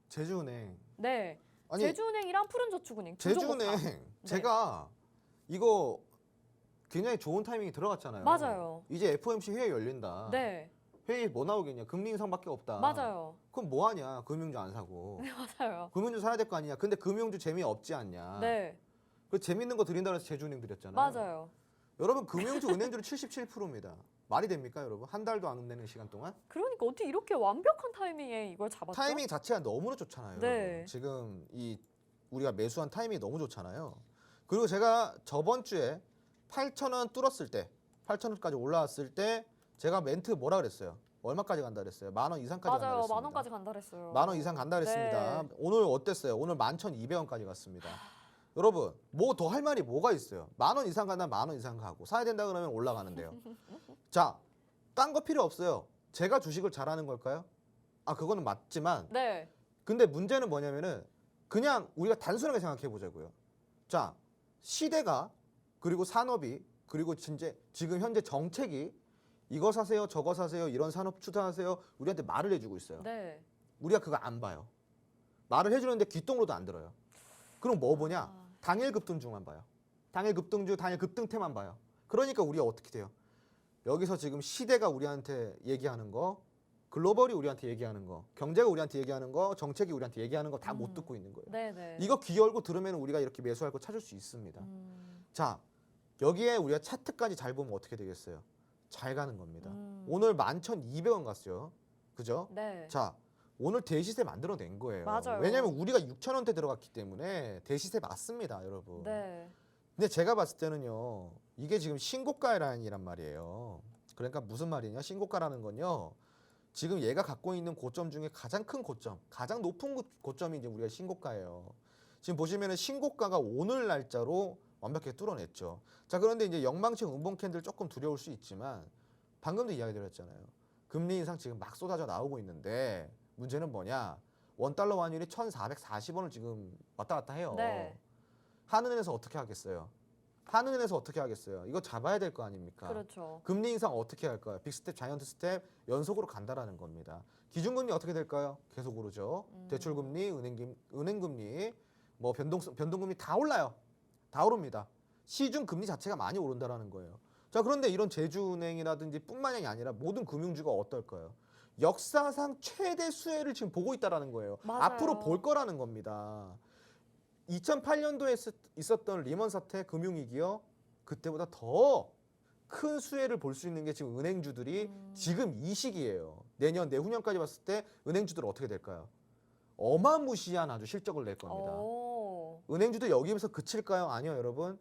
제주은행.
네.
아니,
제주은행이랑 푸른저축은행 두 종목 다.
제주은행
네.
제가 이거 굉장히 좋은 타이밍이 들어갔잖아요.
맞아요.
이제 FOMC 회의 열린다.
네.
회의 뭐 나오겠냐? 금리 인상밖에 없다.
맞아요.
그럼 뭐 하냐? 금융주 안 사고.
맞아요.
금융주 사야 될 거 아니냐? 근데 금융주 재미 없지 않냐?
네.
그 재밌는 거 드린다 그래서 제주은행 드렸잖아요.
맞아요.
여러분 금융주 은행주로 77%입니다. 말이 됩니까, 여러분? 한 달도 안 되는 시간 동안?
그러니까 어떻게 이렇게 완벽한 타이밍에 이걸 잡았죠?
타이밍 자체가 너무나 좋잖아요.
네.
여러분. 지금 이 우리가 매수한 타이밍이 너무 좋잖아요. 그리고 제가 저번 주에 8,000원 뚫었을 때, 8,000원까지 올라왔을 때 제가 멘트 뭐라 그랬어요? 얼마까지 간다 그랬어요? 10,000원 이상까지 간다
맞아요.
그랬습니다.
10,000원까지 간다 그랬어요.
10,000원
이상 간다 그랬습니다.
네.
오늘 어땠어요? 오늘 11,200원까지 갔습니다. 여러분, 뭐 더 할 말이 뭐가 있어요? 10,000원 이상 간다면 10,000원 이상 가고 사야 된다 그러면 올라가는데요. 자, 딴 거 필요 없어요. 제가 주식을 잘하는 걸까요? 아, 그거는 맞지만
네.
근데 문제는 뭐냐면은 그냥 우리가 단순하게 생각해 보자고요. 자, 시대가 그리고 산업이 그리고 진짜 지금 현재 정책이 이거 사세요, 저거 사세요, 이런 산업 추천하세요. 우리한테 말을 해주고 있어요.
네.
우리가 그거 안 봐요. 말을 해주는데 귓동으로도 안 들어요. 그럼 뭐 보냐?
아.
당일 급등주만 봐요. 당일 급등주, 당일 급등태만 봐요. 그러니까 우리가 어떻게 돼요? 여기서 지금 시대가 우리한테 얘기하는 거, 글로벌이 우리한테 얘기하는 거, 경제가 우리한테 얘기하는 거, 정책이 우리한테 얘기하는 거 다 못 듣고 있는 거예요.
네네.
이거 귀 열고 들으면 우리가 이렇게 매수할 거 찾을 수 있습니다. 자, 여기에 우리가 차트까지 잘 보면 어떻게 되겠어요? 잘 가는 겁니다. 오늘 11,200원 갔어요. 그죠?
네.
자, 오늘 대시세 만들어낸 거예요.
맞아요.
왜냐면 우리가 6,000원대 들어갔기 때문에 대시세 맞습니다, 여러분.
네.
근데 제가 봤을 때는요, 이게 지금 신고가 라인이란 말이에요. 그러니까 무슨 말이냐? 신고가라는 건요, 지금 얘가 갖고 있는 고점 중에 가장 큰 고점, 가장 높은 고점이 이제 우리가 신고가예요. 지금 보시면은 신고가가 오늘 날짜로 완벽하게 뚫어냈죠. 자, 그런데 이제 영망청 음봉 캔들 조금 두려울 수 있지만 방금도 이야기 드렸잖아요. 금리 인상 지금 막 쏟아져 나오고 있는데 문제는 뭐냐? 원달러 환율이 1,440원을 지금 왔다 갔다 해요.
네.
한은에서 어떻게 하겠어요? 한은에서 어떻게 하겠어요? 이거 잡아야 될 거 아닙니까?
그렇죠.
금리 인상 어떻게 할까요? 빅스텝, 자이언트 스텝 연속으로 간다라는 겁니다. 기준금리 어떻게 될까요? 계속 오르죠. 대출금리, 은행금리, 뭐 변동금리 다 올라요. 다 오릅니다. 시중 금리 자체가 많이 오른다라는 거예요. 자, 그런데 이런 제주은행이라든지 뿐만이 아니라 모든 금융주가 어떨까요? 역사상 최대 수혜를 지금 보고 있다라는 거예요.
맞아요.
앞으로 볼 거라는 겁니다. 2008년도에 있었던 리먼 사태 금융위기요. 그때보다 더 큰 수혜를 볼 수 있는 게 지금 은행주들이 지금 이 시기예요. 내후년까지 봤을 때 은행주들 어떻게 될까요? 어마무시한 아주 실적을 낼 겁니다.
오.
은행주도 여기에서 그칠까요? 아니요, 여러분.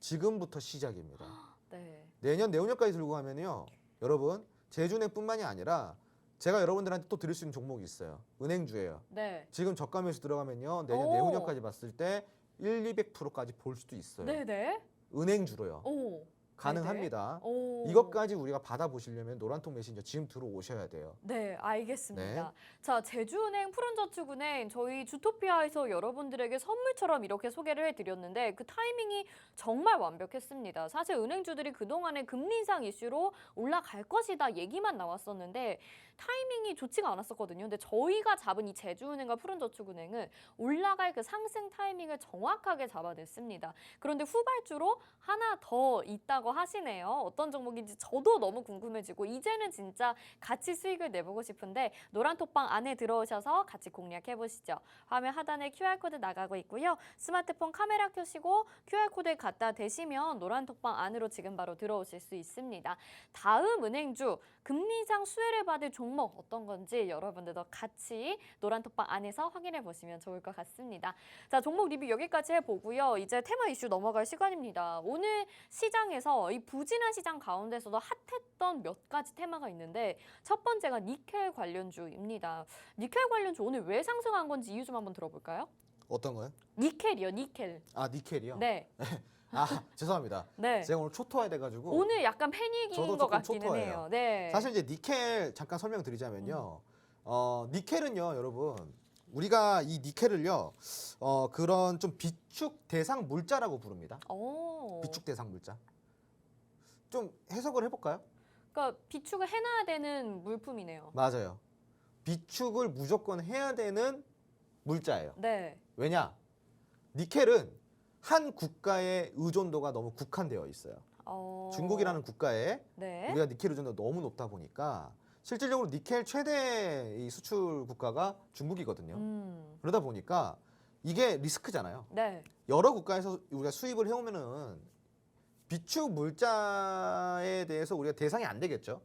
지금부터 시작입니다.
네.
내후년까지 들고 가면요. 여러분, 제주은행뿐만이 아니라 제가 여러분들한테 또 드릴 수 있는 종목이 있어요. 은행주예요.
네.
지금 저가 매수 들어가면요.
오.
내후년까지 봤을 때 200%까지 볼 수도 있어요.
네네.
은행주로요.
오.
가능합니다.
오.
이것까지 우리가 받아보시려면 노란통 메신저 지금 들어오셔야 돼요.
네, 알겠습니다.
네.
자, 제주은행, 푸른저축은행 저희 주토피아에서 여러분들에게 선물처럼 이렇게 소개를 해드렸는데 그 타이밍이 정말 완벽했습니다. 사실 은행주들이 그동안의 금리 인상 이슈로 올라갈 것이다 얘기만 나왔었는데 타이밍이 좋지가 않았었거든요. 근데 저희가 잡은 이 제주은행과 푸른저축은행은 올라갈 그 상승 타이밍을 정확하게 잡아냈습니다. 그런데 후발주로 하나 더 있다고 하시네요. 어떤 종목인지 저도 너무 궁금해지고 이제는 진짜 같이 수익을 내보고 싶은데 노란톡방 안에 들어오셔서 같이 공략해보시죠. 화면 하단에 QR코드 나가고 있고요. 스마트폰 카메라 켜시고 QR코드에 갖다 대시면 노란톡방 안으로 지금 바로 들어오실 수 있습니다. 다음 은행주 금리 인상 수혜를 받을 종목 어떤 건지 여러분들도 같이 노란톡방 안에서 확인해 보시면 좋을 것 같습니다. 자, 종목 리뷰 여기까지 해보고요. 이제 테마 이슈 넘어갈 시간입니다. 오늘 시장에서 이 부진한 시장 가운데서도 핫했던 몇 가지 테마가 있는데 첫 번째가 니켈 관련주입니다. 니켈 관련주 오늘 왜 상승한 건지 이유 좀 한번 들어볼까요?
어떤 거요?
니켈이요, 니켈.
아, 니켈이요?
네.
아, 죄송합니다.
네.
제가 오늘 초토화돼 가지고
오늘 약간 패닉인
저도
것
조금
같기는
초토화예요.
해요. 네.
사실 이제 니켈 잠깐 설명드리자면요. 니켈은요, 여러분. 우리가 이 니켈을요. 그런 좀 비축 대상 물자라고 부릅니다.
오.
비축 대상 물자. 좀 해석을 해 볼까요?
그러니까 비축을 해놔야 되는 물품이네요.
맞아요. 비축을 무조건 해야 되는 물자예요.
네.
왜냐? 니켈은 한 국가의 의존도가 너무 국한되어 있어요. 중국이라는 국가에
네.
우리가 니켈 의존도가 너무 높다 보니까 실질적으로 니켈 최대 이 수출 국가가 중국이거든요. 그러다 보니까 이게 리스크잖아요.
네.
여러 국가에서 우리가 수입을 해오면은 비축 물자에 대해서 우리가 대상이 안 되겠죠.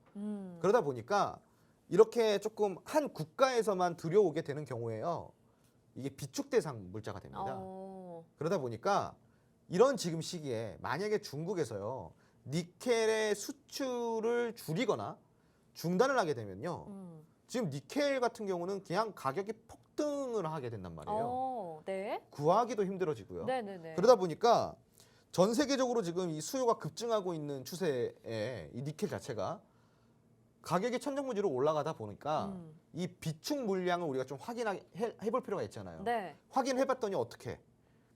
그러다 보니까 이렇게 조금 한 국가에서만 들여오게 되는 경우에요. 이게 비축 대상 물자가 됩니다. 그러다 보니까 이런 지금 시기에 만약에 중국에서요. 니켈의 수출을 줄이거나 중단을 하게 되면요. 지금 니켈 같은 경우는 그냥 가격이 폭등을 하게 된단 말이에요.
네.
구하기도 힘들어지고요.
네네네.
그러다 보니까 전 세계적으로 지금 이 수요가 급증하고 있는 추세에 이 니켈 자체가 가격이 천정부지로 올라가다 보니까 이 비축 물량을 우리가 좀 해볼 필요가 있잖아요.
네.
확인해봤더니 어떻게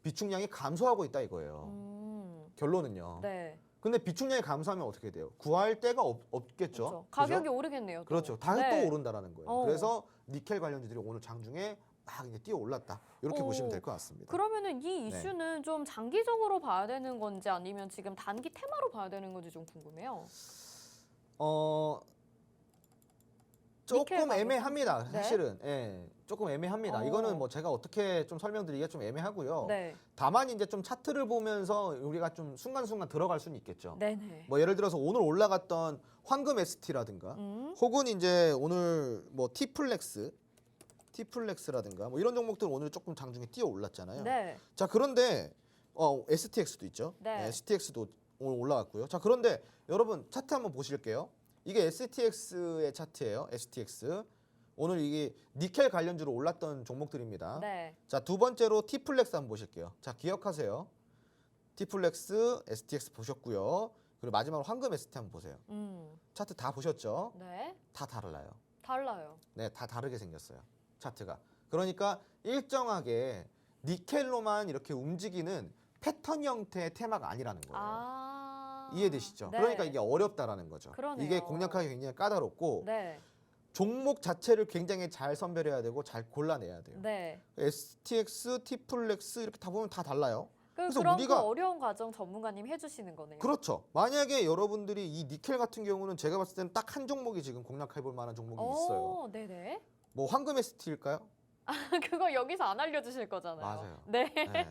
비축량이 감소하고 있다 이거예요. 결론은요.
네.
근데 비축량이 감소하면 어떻게 돼요? 구할 데가 없겠죠.
그렇죠. 가격이 오르겠네요. 또.
그렇죠. 다시
네.
또 오른다라는 거예요. 그래서 니켈 관련주들이 오늘 장중에 막 이제 뛰어 올랐다. 이렇게 보시면 될 것 같습니다.
그러면은 이 이슈는 좀 장기적으로 봐야 되는 건지 아니면 지금 단기 테마로 봐야 되는 건지 좀 궁금해요.
조금 애매합니다.
네.
사실은. 예. 조금 애매합니다. 이거는 뭐 제가 어떻게 좀 설명드리기가 좀 애매하고요.
네.
다만 이제 좀 차트를 보면서 우리가 좀 순간순간 들어갈 수는 있겠죠.
네네.
뭐 예를 들어서 오늘 올라갔던 황금 ST라든가 혹은 이제 오늘 뭐 T플렉스라든가 뭐 이런 종목들 오늘 조금 장중에 뛰어 올랐잖아요.
네.
자, 그런데 STX도 있죠.
네.
STX도 오늘 올라갔고요. 자, 그런데 여러분 차트 한번 보실게요. 이게 STX의 차트예요. STX. 오늘 이게 니켈 관련주로 올랐던 종목들입니다.
네.
자, 두 번째로 T플렉스 한번 보실게요. 자, 기억하세요. T플렉스, STX 보셨고요. 그리고 마지막으로 황금 ST 한번 보세요. 차트 다 보셨죠?
네.
다 달라요.
달라요.
네, 다 다르게 생겼어요. 차트가. 그러니까 일정하게 니켈로만 이렇게 움직이는 패턴 형태의 테마가 아니라는 거예요. 이해되시죠?
네.
그러니까 이게 어렵다라는 거죠.
그러네요.
이게 공략하기 굉장히 까다롭고
네.
종목 자체를 굉장히 잘 선별해야 되고 잘 골라내야 돼요.
네.
STX, T플렉스 이렇게 다 보면 다 달라요. 그래서
그런
우리가
그 어려운 과정 전문가님이 해주시는 거네요.
그렇죠. 만약에 여러분들이 이 니켈 같은 경우는 제가 봤을 때는 딱 한 종목이 지금 공략해 볼 만한 종목이 있어요.
네네.
뭐 황금 ST일까요?
그거 여기서 안 알려주실 거잖아요.
맞아요.
네.
네.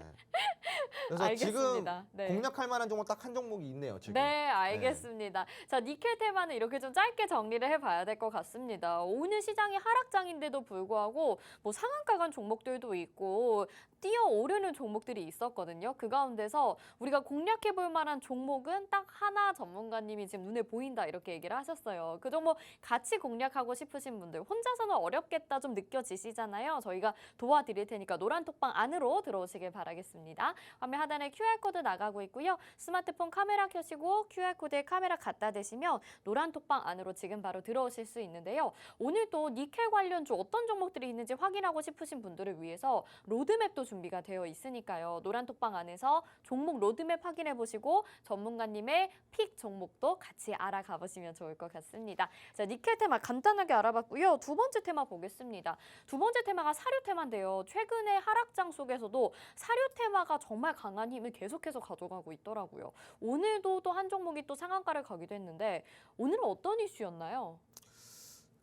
그래서 지금
알겠습니다. 네.
공략할 만한 종목 딱 한 종목이 있네요. 지금.
네, 알겠습니다. 자, 니켈 테마는 이렇게 좀 짧게 정리를 해봐야 될 것 같습니다. 오늘 시장이 하락장인데도 불구하고 뭐 상한가 간 종목들도 있고 뛰어오르는 종목들이 있었거든요. 그 가운데서 우리가 공략해 볼 만한 종목은 딱 하나 전문가님이 지금 눈에 보인다 이렇게 얘기를 하셨어요. 그 종목 같이 공략하고 싶으신 분들 혼자서는 어렵겠다 좀 느껴지시잖아요. 저희가 도와드릴 테니까 노란톡방 안으로 들어오시길 바라겠습니다. 화면 하단에 QR코드 나가고 있고요. 스마트폰 카메라 켜시고 QR코드에 카메라 갖다 대시면 노란톡방 안으로 지금 바로 들어오실 수 있는데요. 오늘 또 니켈 관련주 어떤 종목들이 있는지 확인하고 싶으신 분들을 위해서 로드맵도 준비가 되어 있으니까요. 노란톡방 안에서 종목 로드맵 확인해 보시고 전문가님의 픽 종목도 같이 알아가 보시면 좋을 것 같습니다. 자, 니켈 테마 간단하게 알아봤고요. 두 번째 테마 보겠습니다. 두 번째 테마가 사료 테마인데요. 최근의 하락장 속에서도 사료 테마가 정말 강한 힘을 계속해서 가져가고 있더라고요. 오늘도 또 한 종목이 또 상한가를 가기도 했는데 오늘은 어떤 이슈였나요?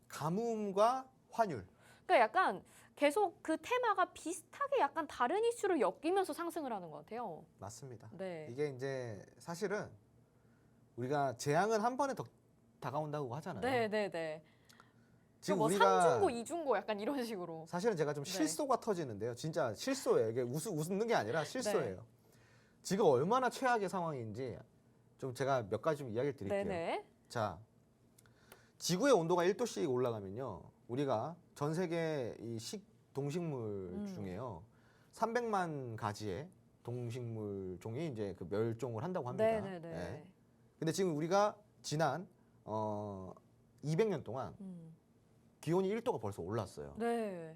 가뭄과 환율.
그러니까 약간 계속 그 테마가 비슷하게 약간 다른 이슈를 엮이면서 상승을 하는 것 같아요.
맞습니다.
네.
이게 이제 사실은 우리가 재앙은 한 번에 더 다가온다고 하잖아요.
네네네.
지금
뭐
우리가
3중고, 2중고 약간 이런 식으로.
사실은 제가 좀
네.
실소가 터지는데요. 진짜 실소예요. 이게 웃는 게 아니라 실소예요.
네.
지금 얼마나 최악의 상황인지 좀 제가 몇 가지 좀 이야기를 드릴게요.
네네.
자, 지구의 온도가 1도씩 올라가면요. 우리가 전 세계 이 동식물 중에요. 300만 가지의 동식물 종이 이제 그 멸종을 한다고 합니다.
네네네.
네. 근데 지금 우리가 지난 200년 동안 기온이 1도가 벌써 올랐어요.
네.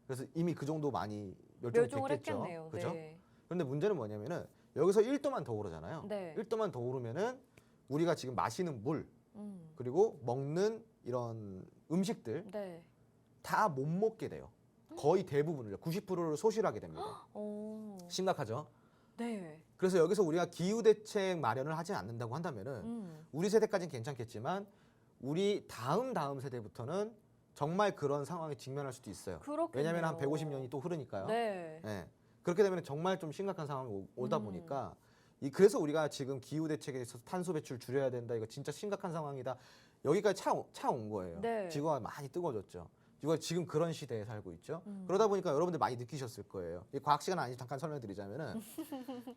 그래서 이미 그 정도 많이 멸종이
멸종을
됐겠죠.
했겠네요.
그죠?
네.
그런데 문제는 뭐냐면은 여기서 1도만 더 오르잖아요.
네.
1도만 더 오르면은 우리가 지금 마시는 물 그리고 먹는 이런 음식들
네.
다 못 먹게 돼요. 거의 대부분을 90%를 소실하게 됩니다.
오.
심각하죠.
네.
그래서 여기서 우리가 기후 대책 마련을 하지 않는다고 한다면은 우리 세대까지는 괜찮겠지만 우리 다음 세대부터는 정말 그런 상황에 직면할 수도 있어요.
그렇겠네요.
왜냐하면 한 150년이 또 흐르니까요.
네.
네. 그렇게 되면 정말 좀 심각한 상황이 오다 보니까 그래서 우리가 지금 기후 대책에 있어서 탄소 배출 줄여야 된다. 이거 진짜 심각한 상황이다. 여기까지 차온 거예요.
네.
지구가 많이 뜨거워졌죠. 이거 지금 그런 시대에 살고 있죠. 그러다 보니까 여러분들 많이 느끼셨을 거예요. 이 과학 시간 아니 잠깐 설명드리자면은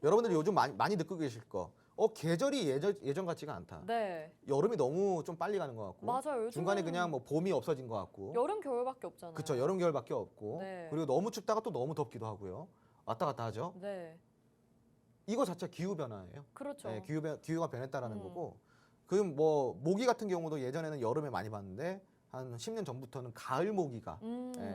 여러분들이 요즘 많이 느끼고 계실 거. 계절이 예전 같지가 않다.
네.
여름이 너무 좀 빨리 가는 것 같고.
맞아요.
중간에
요즘은
그냥 뭐 봄이 없어진 것 같고.
여름 겨울밖에 없잖아요.
그렇죠. 여름 겨울밖에 없고.
네.
그리고 너무 춥다가 또 너무 덥기도 하고요. 왔다 갔다 하죠.
네.
이거 자체 기후 변화예요.
그렇죠.
네, 기후가 변했다라는 거고. 그 뭐 모기 같은 경우도 예전에는 여름에 많이 봤는데 한 10년 전부터는 가을 모기가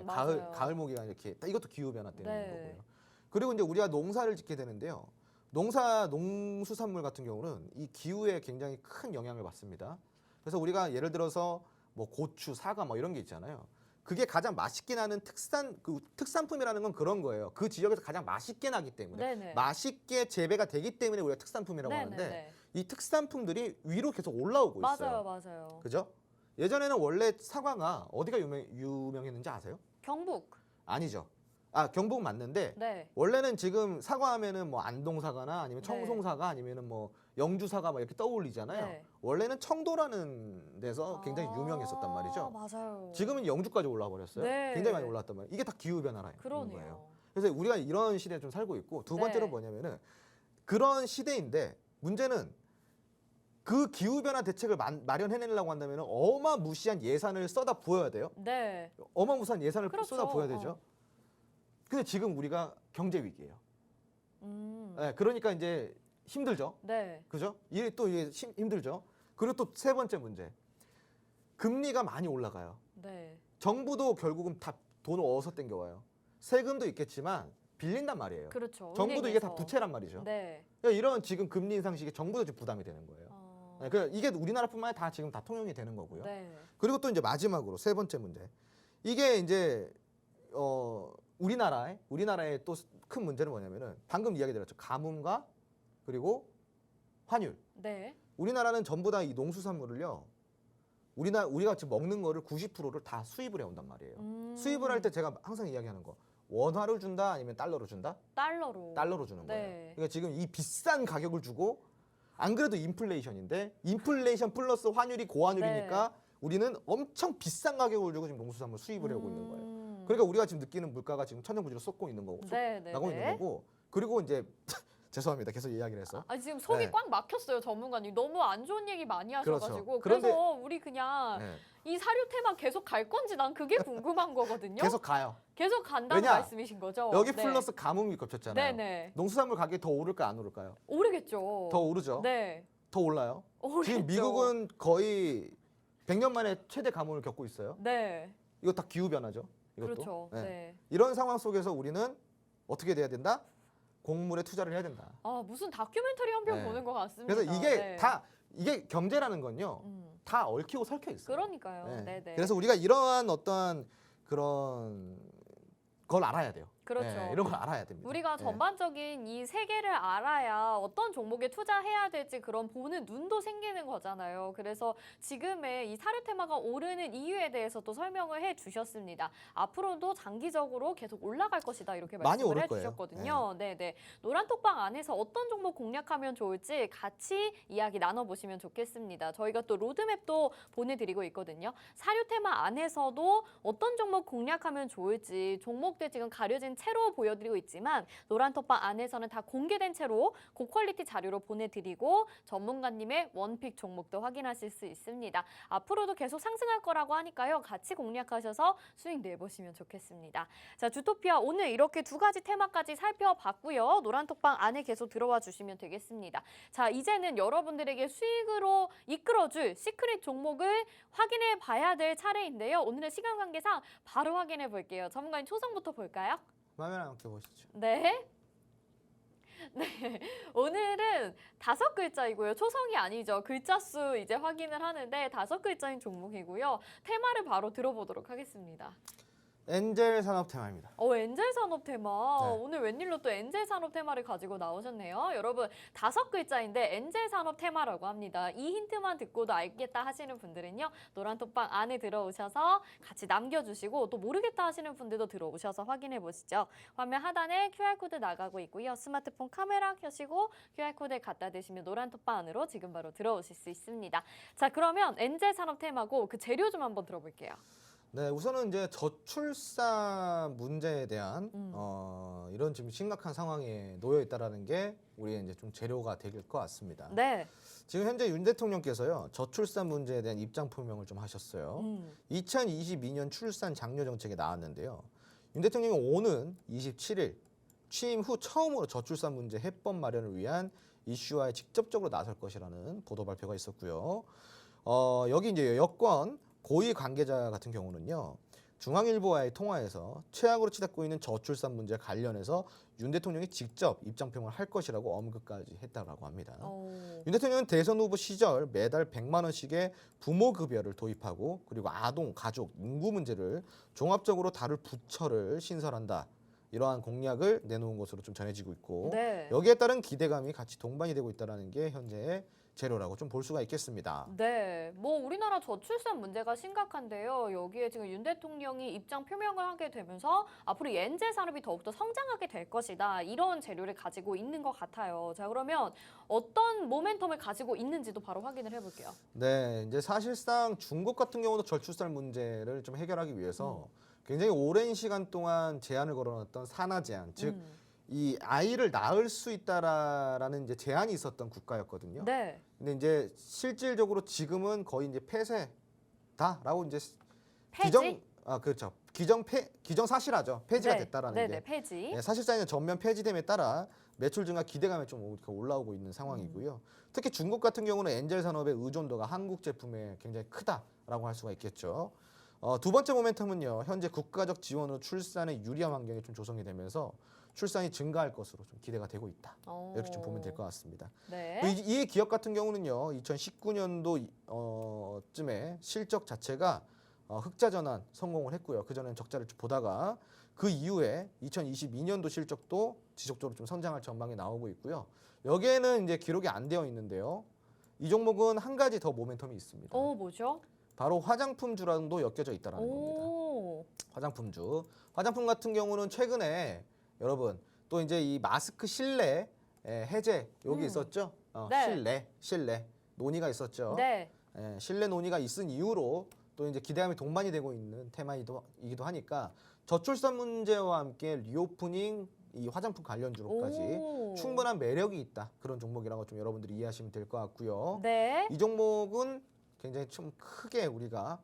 맞아요.
가을 모기가 이렇게 이것도 기후 변화 때문인
네.
거고요. 그리고 이제 우리가 농사를 짓게 되는데요. 농수산물 같은 경우는 이 기후에 굉장히 큰 영향을 받습니다. 그래서 우리가 예를 들어서 뭐 고추, 사과 뭐 이런 게 있잖아요. 그게 가장 맛있게 나는 특산품이라는 건 그런 거예요. 그 지역에서 가장 맛있게 나기 때문에
네네.
맛있게 재배가 되기 때문에 우리가 특산품이라고 하는데 이 특산품들이 위로 계속 올라오고 있어요.
맞아요.
그죠? 예전에는 원래 사과가 어디가 유명했는지 아세요?
경북.
아니죠. 경북 맞는데
네.
원래는 지금 사과하면은 뭐 안동 사과나 아니면
네.
청송 사과 아니면은 뭐 영주 사과 막 이렇게 떠올리잖아요.
네.
원래는 청도라는 데서 굉장히 유명했었단 말이죠.
맞아요.
지금은 영주까지 올라 버렸어요.
네.
굉장히 많이 올랐단 말이에요. 이게 다 기후 변화라는
그러네요.
거예요. 그래서 우리가 이런 시대에 좀 살고 있고 두
네.
번째로 뭐냐면은 그런 시대인데 문제는 그 기후 변화 대책을 마련해내려고 한다면은 어마무시한 예산을 쏟아 부어야 돼요.
네.
어마무시한 예산을
그렇죠.
쏟아 부어야 되죠. 근데 지금 우리가 경제 위기예요.
음.
네, 그러니까 이제 힘들죠.
네.
그죠? 이게 힘들죠. 그리고 또 세 번째 문제. 금리가 많이 올라가요.
네.
정부도 결국은 다 돈을 어디서 땡겨와요. 세금도 있겠지만 빌린단 말이에요.
그렇죠.
정부도 이게 다
은행에서.
부채란 말이죠.
네.
그러니까 이런 지금 금리 인상식에 정부도 지금 부담이 되는 거예요.
어.
네, 그러니까 이게 우리나라뿐만 아니라 다 지금 다 통용이 되는 거고요.
네.
그리고 또 이제 마지막으로 세 번째 문제. 이게 이제 우리나라의 또 큰 문제는 뭐냐면은 방금 이야기 드렸죠. 가뭄과 그리고 환율.
네.
우리나라는 전부 다 이 농수산물을요. 우리가 지금 먹는 거를 90%를 다 수입을 해온단 말이에요. 수입을 할 때 제가 항상 이야기하는 거. 원화로 준다 아니면 달러로 준다?
달러로.
달러로 주는 거예요.
네.
그러니까 지금 이 비싼 가격을 주고 안 그래도 인플레이션인데 인플레이션 플러스 환율이 고환율이니까
네.
우리는 엄청 비싼 가격을 주고 지금 농수산물 수입을 해오고 있는 거예요. 그러니까 우리가 지금 느끼는 물가가 지금 천정부지로 쏟고 있는 거고, 나고 있는 거고. 그리고 이제 죄송합니다. 계속 이야기를 해서.
지금 속이
네.
꽉 막혔어요, 전문가님. 너무 안 좋은 얘기 많이 하셔가지고.
그렇죠.
그래서 우리 그냥
네.
이 사료 테마 계속 갈 건지 난 그게 궁금한 거거든요.
계속 가요.
계속 간다는
왜냐?
말씀이신 거죠?
여기
네.
플러스 가뭄이 겹쳤잖아요.
네네.
농수산물 가격이 더 오를까 안 오를까요?
오르겠죠.
더 오르죠.
네.
더 올라요.
오르겠죠.
지금 미국은 거의 100년 만에 최대 가뭄을 겪고 있어요.
네.
이거 다 기후 변화죠. 이것도.
그렇죠.
네.
네.
이런 상황 속에서 우리는 어떻게 돼야 된다? 곡물에 투자를 해야 된다.
무슨 다큐멘터리 한 편
네.
보는 것 같습니다.
그래서 이게
네.
이게 경제라는 건요. 다 얽히고 설켜 있어요.
그러니까요.
네.
네네.
그래서 우리가 이러한 어떤 그런 걸 알아야 돼요.
그렇죠.
네, 이런 걸 알아야 됩니다.
우리가
네.
전반적인 이 세계를 알아야 어떤 종목에 투자해야 될지 그런 보는 눈도 생기는 거잖아요. 그래서 지금의 이 사료 테마가 오르는 이유에 대해서도 설명을 해 주셨습니다. 앞으로도 장기적으로 계속 올라갈 것이다 이렇게
많이
말씀을
오를
해
거예요.
주셨거든요. 네네. 노란톡방 안에서 어떤 종목 공략하면 좋을지 같이 이야기 나눠보시면 좋겠습니다. 저희가 또 로드맵도 보내드리고 있거든요. 사료 테마 안에서도 어떤 종목 공략하면 좋을지 종목들 지금 가려진 채로 보여드리고 있지만 노란톡방 안에서는 다 공개된 채로 고퀄리티 자료로 보내드리고 전문가님의 원픽 종목도 확인하실 수 있습니다. 앞으로도 계속 상승할 거라고 하니까요. 같이 공략하셔서 수익 내보시면 좋겠습니다. 자, 주토피아 오늘 이렇게 두 가지 테마까지 살펴봤고요. 노란톡방 안에 계속 들어와 주시면 되겠습니다. 자, 이제는 여러분들에게 수익으로 이끌어줄 시크릿 종목을 확인해 봐야 될 차례인데요. 오늘은 시간 관계상 바로 확인해 볼게요. 전문가님 초성부터 볼까요?
화면 함께 보시죠.
네. 네. 오늘은 5글자이고요. 초성이 아니죠. 글자 수 이제 확인을 하는데 5글자인 종목이고요. 테마를 바로 들어보도록 하겠습니다.
엔젤 산업 테마입니다.
엔젤 산업 테마.
네.
오늘 웬일로 또 엔젤 산업 테마를 가지고 나오셨네요. 여러분 5글자인데 엔젤 산업 테마라고 합니다. 이 힌트만 듣고도 알겠다 하시는 분들은요. 노란톡방 안에 들어오셔서 같이 남겨주시고 또 모르겠다 하시는 분들도 들어오셔서 확인해 보시죠. 화면 하단에 QR코드 나가고 있고요. 스마트폰 카메라 켜시고 QR코드 갖다 대시면 노란톡방 안으로 지금 바로 들어오실 수 있습니다. 자, 그러면 엔젤 산업 테마고 그 재료 좀 한번 들어볼게요.
네, 우선은 이제 저출산 문제에 대한 이런 지금 심각한 상황에 놓여 있다라는 게 우리의 이제 좀 재료가 될 것 같습니다.
네.
지금 현재 윤 대통령께서요 저출산 문제에 대한 입장 표명을 좀 하셨어요. 2022년 출산 장려 정책에 나왔는데요. 윤 대통령이 오는 27일 취임 후 처음으로 저출산 문제 해법 마련을 위한 이슈화에 직접적으로 나설 것이라는 보도 발표가 있었고요. 여기 이제 여권 고위 관계자 같은 경우는요. 중앙일보와의 통화에서 최악으로 치닫고 있는 저출산 문제 관련해서 윤 대통령이 직접 입장표명을 할 것이라고 언급까지 했다고 합니다. 윤 대통령은 대선 후보 시절 매달 100만 원씩의 부모급여를 도입하고 그리고 아동, 가족, 인구 문제를 종합적으로 다룰 부처를 신설한다. 이러한 공약을 내놓은 것으로 좀 전해지고 있고
네.
여기에 따른 기대감이 같이 동반이 되고 있다는 게 현재의 재료라고 좀 볼 수가 있겠습니다.
네, 뭐 우리나라 저출산 문제가 심각한데요. 여기에 지금 윤 대통령이 입장 표명을 하게 되면서 앞으로 이 엔젤 산업이 더욱더 성장하게 될 것이다. 이런 재료를 가지고 있는 것 같아요. 자, 그러면 어떤 모멘텀을 가지고 있는지도 바로 확인을 해볼게요.
네, 이제 사실상 중국 같은 경우도 저출산 문제를 좀 해결하기 위해서 굉장히 오랜 시간 동안 제한을 걸어놨던 산하 제한, 즉 이 아이를 낳을 수 있다라는 이제 제한이 있었던 국가였거든요.
네.
근데 이제 실질적으로 지금은 거의 이제 폐쇄다라고 이제
폐지?
그렇죠. 기정 사실화죠. 폐지가 됐다라는
네,
게.
네, 폐지.
네, 사실상 이제 전면 폐지됨에 따라 매출 증가 기대감이 좀 올라오고 있는 상황이고요. 특히 중국 같은 경우는 엔젤 산업의 의존도가 한국 제품에 굉장히 크다라고 할 수가 있겠죠. 두 번째 모멘텀은요. 현재 국가적 지원으로 출산에 유리한 환경이 좀 조성이 되면서 출산이 증가할 것으로 좀 기대가 되고 있다. 이렇게 좀 보면 될 것 같습니다.
네.
이 기업 같은 경우는요. 2019년도 쯤에 실적 자체가 흑자 전환 성공을 했고요. 그전에는 적자를 좀 보다가 그 이후에 2022년도 실적도 지속적으로 좀 성장할 전망이 나오고 있고요. 여기에는 이제 기록이 안 되어 있는데요. 이 종목은 한 가지 더 모멘텀이 있습니다.
뭐죠?
바로 화장품주랑도 엮여져 있다라는 겁니다.
오.
화장품주. 화장품 같은 경우는 최근에 여러분 또 이제 이 마스크 실내 해제 여기 있었죠?
네.
실내 논의가 있었죠.
네.
실내 논의가 있은 이후로 또 이제 기대감이 동반이 되고 있는 테마이기도 하니까 저출산 문제와 함께 리오프닝 이 화장품 관련주로까지
오.
충분한 매력이 있다. 그런 종목이라고 좀 여러분들이 이해하시면 될 것 같고요.
네.
이 종목은 굉장히 좀 크게 우리가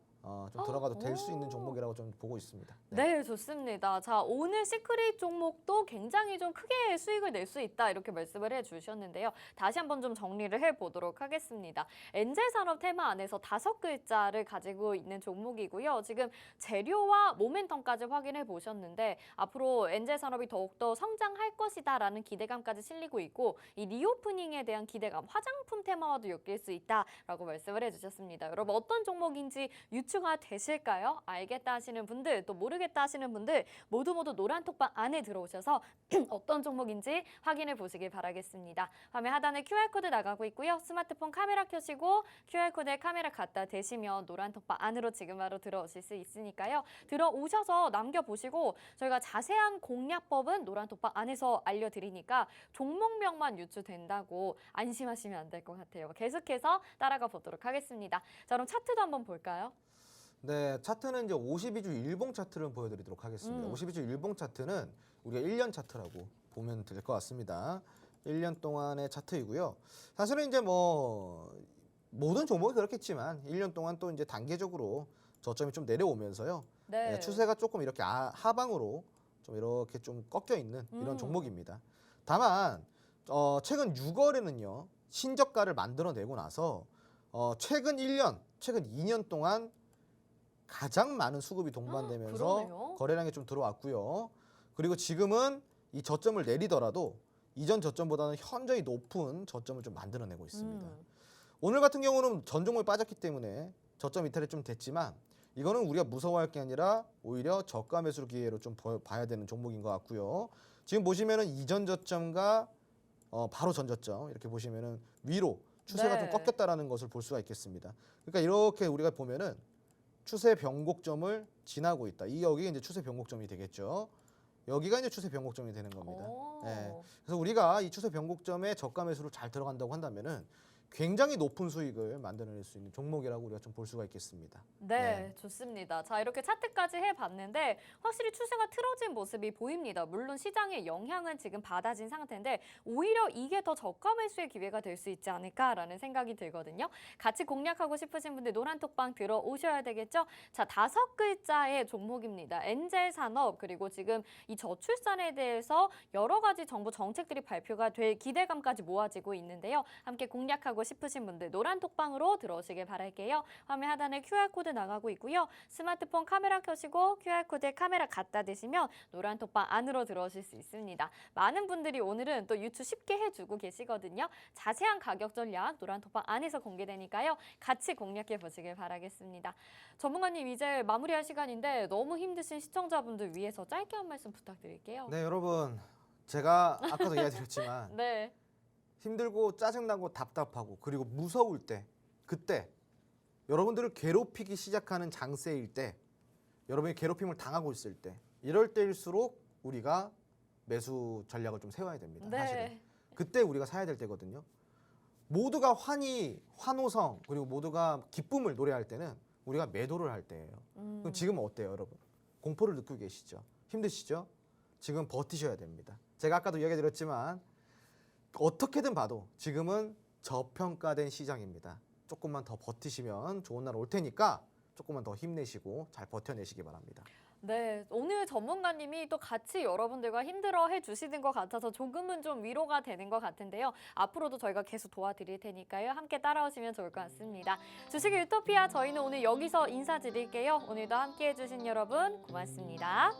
좀 들어가도 될 수 있는
오.
종목이라고 좀 보고 있습니다.
네, 좋습니다. 자, 오늘 시크릿 종목도 굉장히 좀 크게 수익을 낼 수 있다 이렇게 말씀을 해주셨는데요. 다시 한번 좀 정리를 해보도록 하겠습니다. 엔젤산업 테마 안에서 5글자를 가지고 있는 종목이고요. 지금 재료와 모멘텀까지 확인해 보셨는데 앞으로 엔젤산업이 더욱더 성장할 것이다라는 기대감까지 실리고 있고 이 리오프닝에 대한 기대감, 화장품 테마와도 엮일 수 있다라고 말씀을 해주셨습니다. 여러분 어떤 종목인지 유추가 되실까요? 알겠다 하시는 분들 또 모르겠다 하시는 분들 모두 노란 톡방 안에 들어오셔서 어떤 종목인지 확인해 보시길 바라겠습니다. 화면 하단에 QR코드 나가고 있고요. 스마트폰 카메라 켜시고 QR코드에 카메라 갖다 대시면 노란 톡방 안으로 지금 바로 들어오실 수 있으니까요. 들어오셔서 남겨보시고 저희가 자세한 공략법은 노란 톡방 안에서 알려드리니까 종목명만 유추된다고 안심하시면 안 될 것 같아요. 계속해서 따라가 보도록 하겠습니다. 자, 그럼 차트도 한번 볼까요?
네, 차트는 이제 52주 일봉 차트를 보여드리도록 하겠습니다. 52주 일봉 차트는 우리가 1년 차트라고 보면 될 것 같습니다. 1년 동안의 차트이고요. 사실은 이제 뭐 모든 종목이 그렇겠지만 1년 동안 또 이제 단계적으로 저점이 좀 내려오면서요.
네.
추세가 조금 이렇게 하방으로 좀 이렇게 좀 꺾여 있는 이런 종목입니다. 다만 최근 6월에는요 신저가를 만들어내고 나서 최근 1년, 최근 2년 동안 가장 많은 수급이 동반되면서
그러네요.
거래량이 좀 들어왔고요. 그리고 지금은 이 저점을 내리더라도 이전 저점보다는 현저히 높은 저점을 좀 만들어내고 있습니다. 오늘 같은 경우는 전 종목이 빠졌기 때문에 저점 이탈이 좀 됐지만 이거는 우리가 무서워할 게 아니라 오히려 저가 매수 기회로 좀 봐야 되는 종목인 것 같고요. 지금 보시면은 이전 저점과 바로 전 저점 이렇게 보시면은 위로 추세가 좀
네.
꺾였다라는 것을 볼 수가 있겠습니다. 그러니까 이렇게 우리가 보면은 추세 변곡점을 지나고 있다. 여기가 이제 추세 변곡점이 되겠죠. 여기가 이제 추세 변곡점이 되는 겁니다. 네. 그래서 우리가 이 추세 변곡점에 저가 매수를 잘 들어간다고 한다면은 굉장히 높은 수익을 만들어낼 수 있는 종목이라고 우리가 좀 볼 수가 있겠습니다.
네, 좋습니다. 자, 이렇게 차트까지 해봤는데 확실히 추세가 틀어진 모습이 보입니다. 물론 시장의 영향은 지금 받아진 상태인데 오히려 이게 더 저가 매수의 기회가 될 수 있지 않을까라는 생각이 들거든요. 같이 공략하고 싶으신 분들 노란 톡방 들어오셔야 되겠죠? 자, 5글자의 종목입니다. 엔젤산업 그리고 지금 이 저출산에 대해서 여러 가지 정부 정책들이 발표가 될 기대감까지 모아지고 있는데요. 함께 공략하고 싶으신 분들 노란 톡방으로 들어오시길 바랄게요. 화면 하단에 QR코드 나가고 있고요. 스마트폰 카메라 켜시고 QR코드에 카메라 갖다 대시면 노란 톡방 안으로 들어오실 수 있습니다. 많은 분들이 오늘은 또 유추 쉽게 해주고 계시거든요. 자세한 가격 전략 노란 톡방 안에서 공개되니까요. 같이 공략해 보시길 바라겠습니다. 전문가님 이제 마무리할 시간인데 너무 힘드신 시청자분들 위해서 짧게 한 말씀 부탁드릴게요.
네, 여러분 제가 아까도 이야기드렸지만
네.
힘들고 짜증나고 답답하고 그리고 무서울 때 그때 여러분들을 괴롭히기 시작하는 장세일 때 여러분이 괴롭힘을 당하고 있을 때 이럴 때일수록 우리가 매수 전략을 좀 세워야 됩니다.
네.
사실은 그때 우리가 사야 될 때거든요. 모두가 환호성 그리고 모두가 기쁨을 노래할 때는 우리가 매도를 할 때예요. 그럼 지금 어때요, 여러분? 공포를 느끼고 계시죠? 힘드시죠? 지금 버티셔야 됩니다. 제가 아까도 이야기 드렸지만 어떻게든 봐도 지금은 저평가된 시장입니다. 조금만 더 버티시면 좋은 날 올 테니까 조금만 더 힘내시고 잘 버텨내시기 바랍니다.
네, 오늘 전문가님이 또 같이 여러분들과 힘들어 해주시는 것 같아서 조금은 좀 위로가 되는 것 같은데요. 앞으로도 저희가 계속 도와드릴 테니까요. 함께 따라오시면 좋을 것 같습니다. 주식 유토피아 저희는 오늘 여기서 인사드릴게요. 오늘도 함께 해주신 여러분 고맙습니다.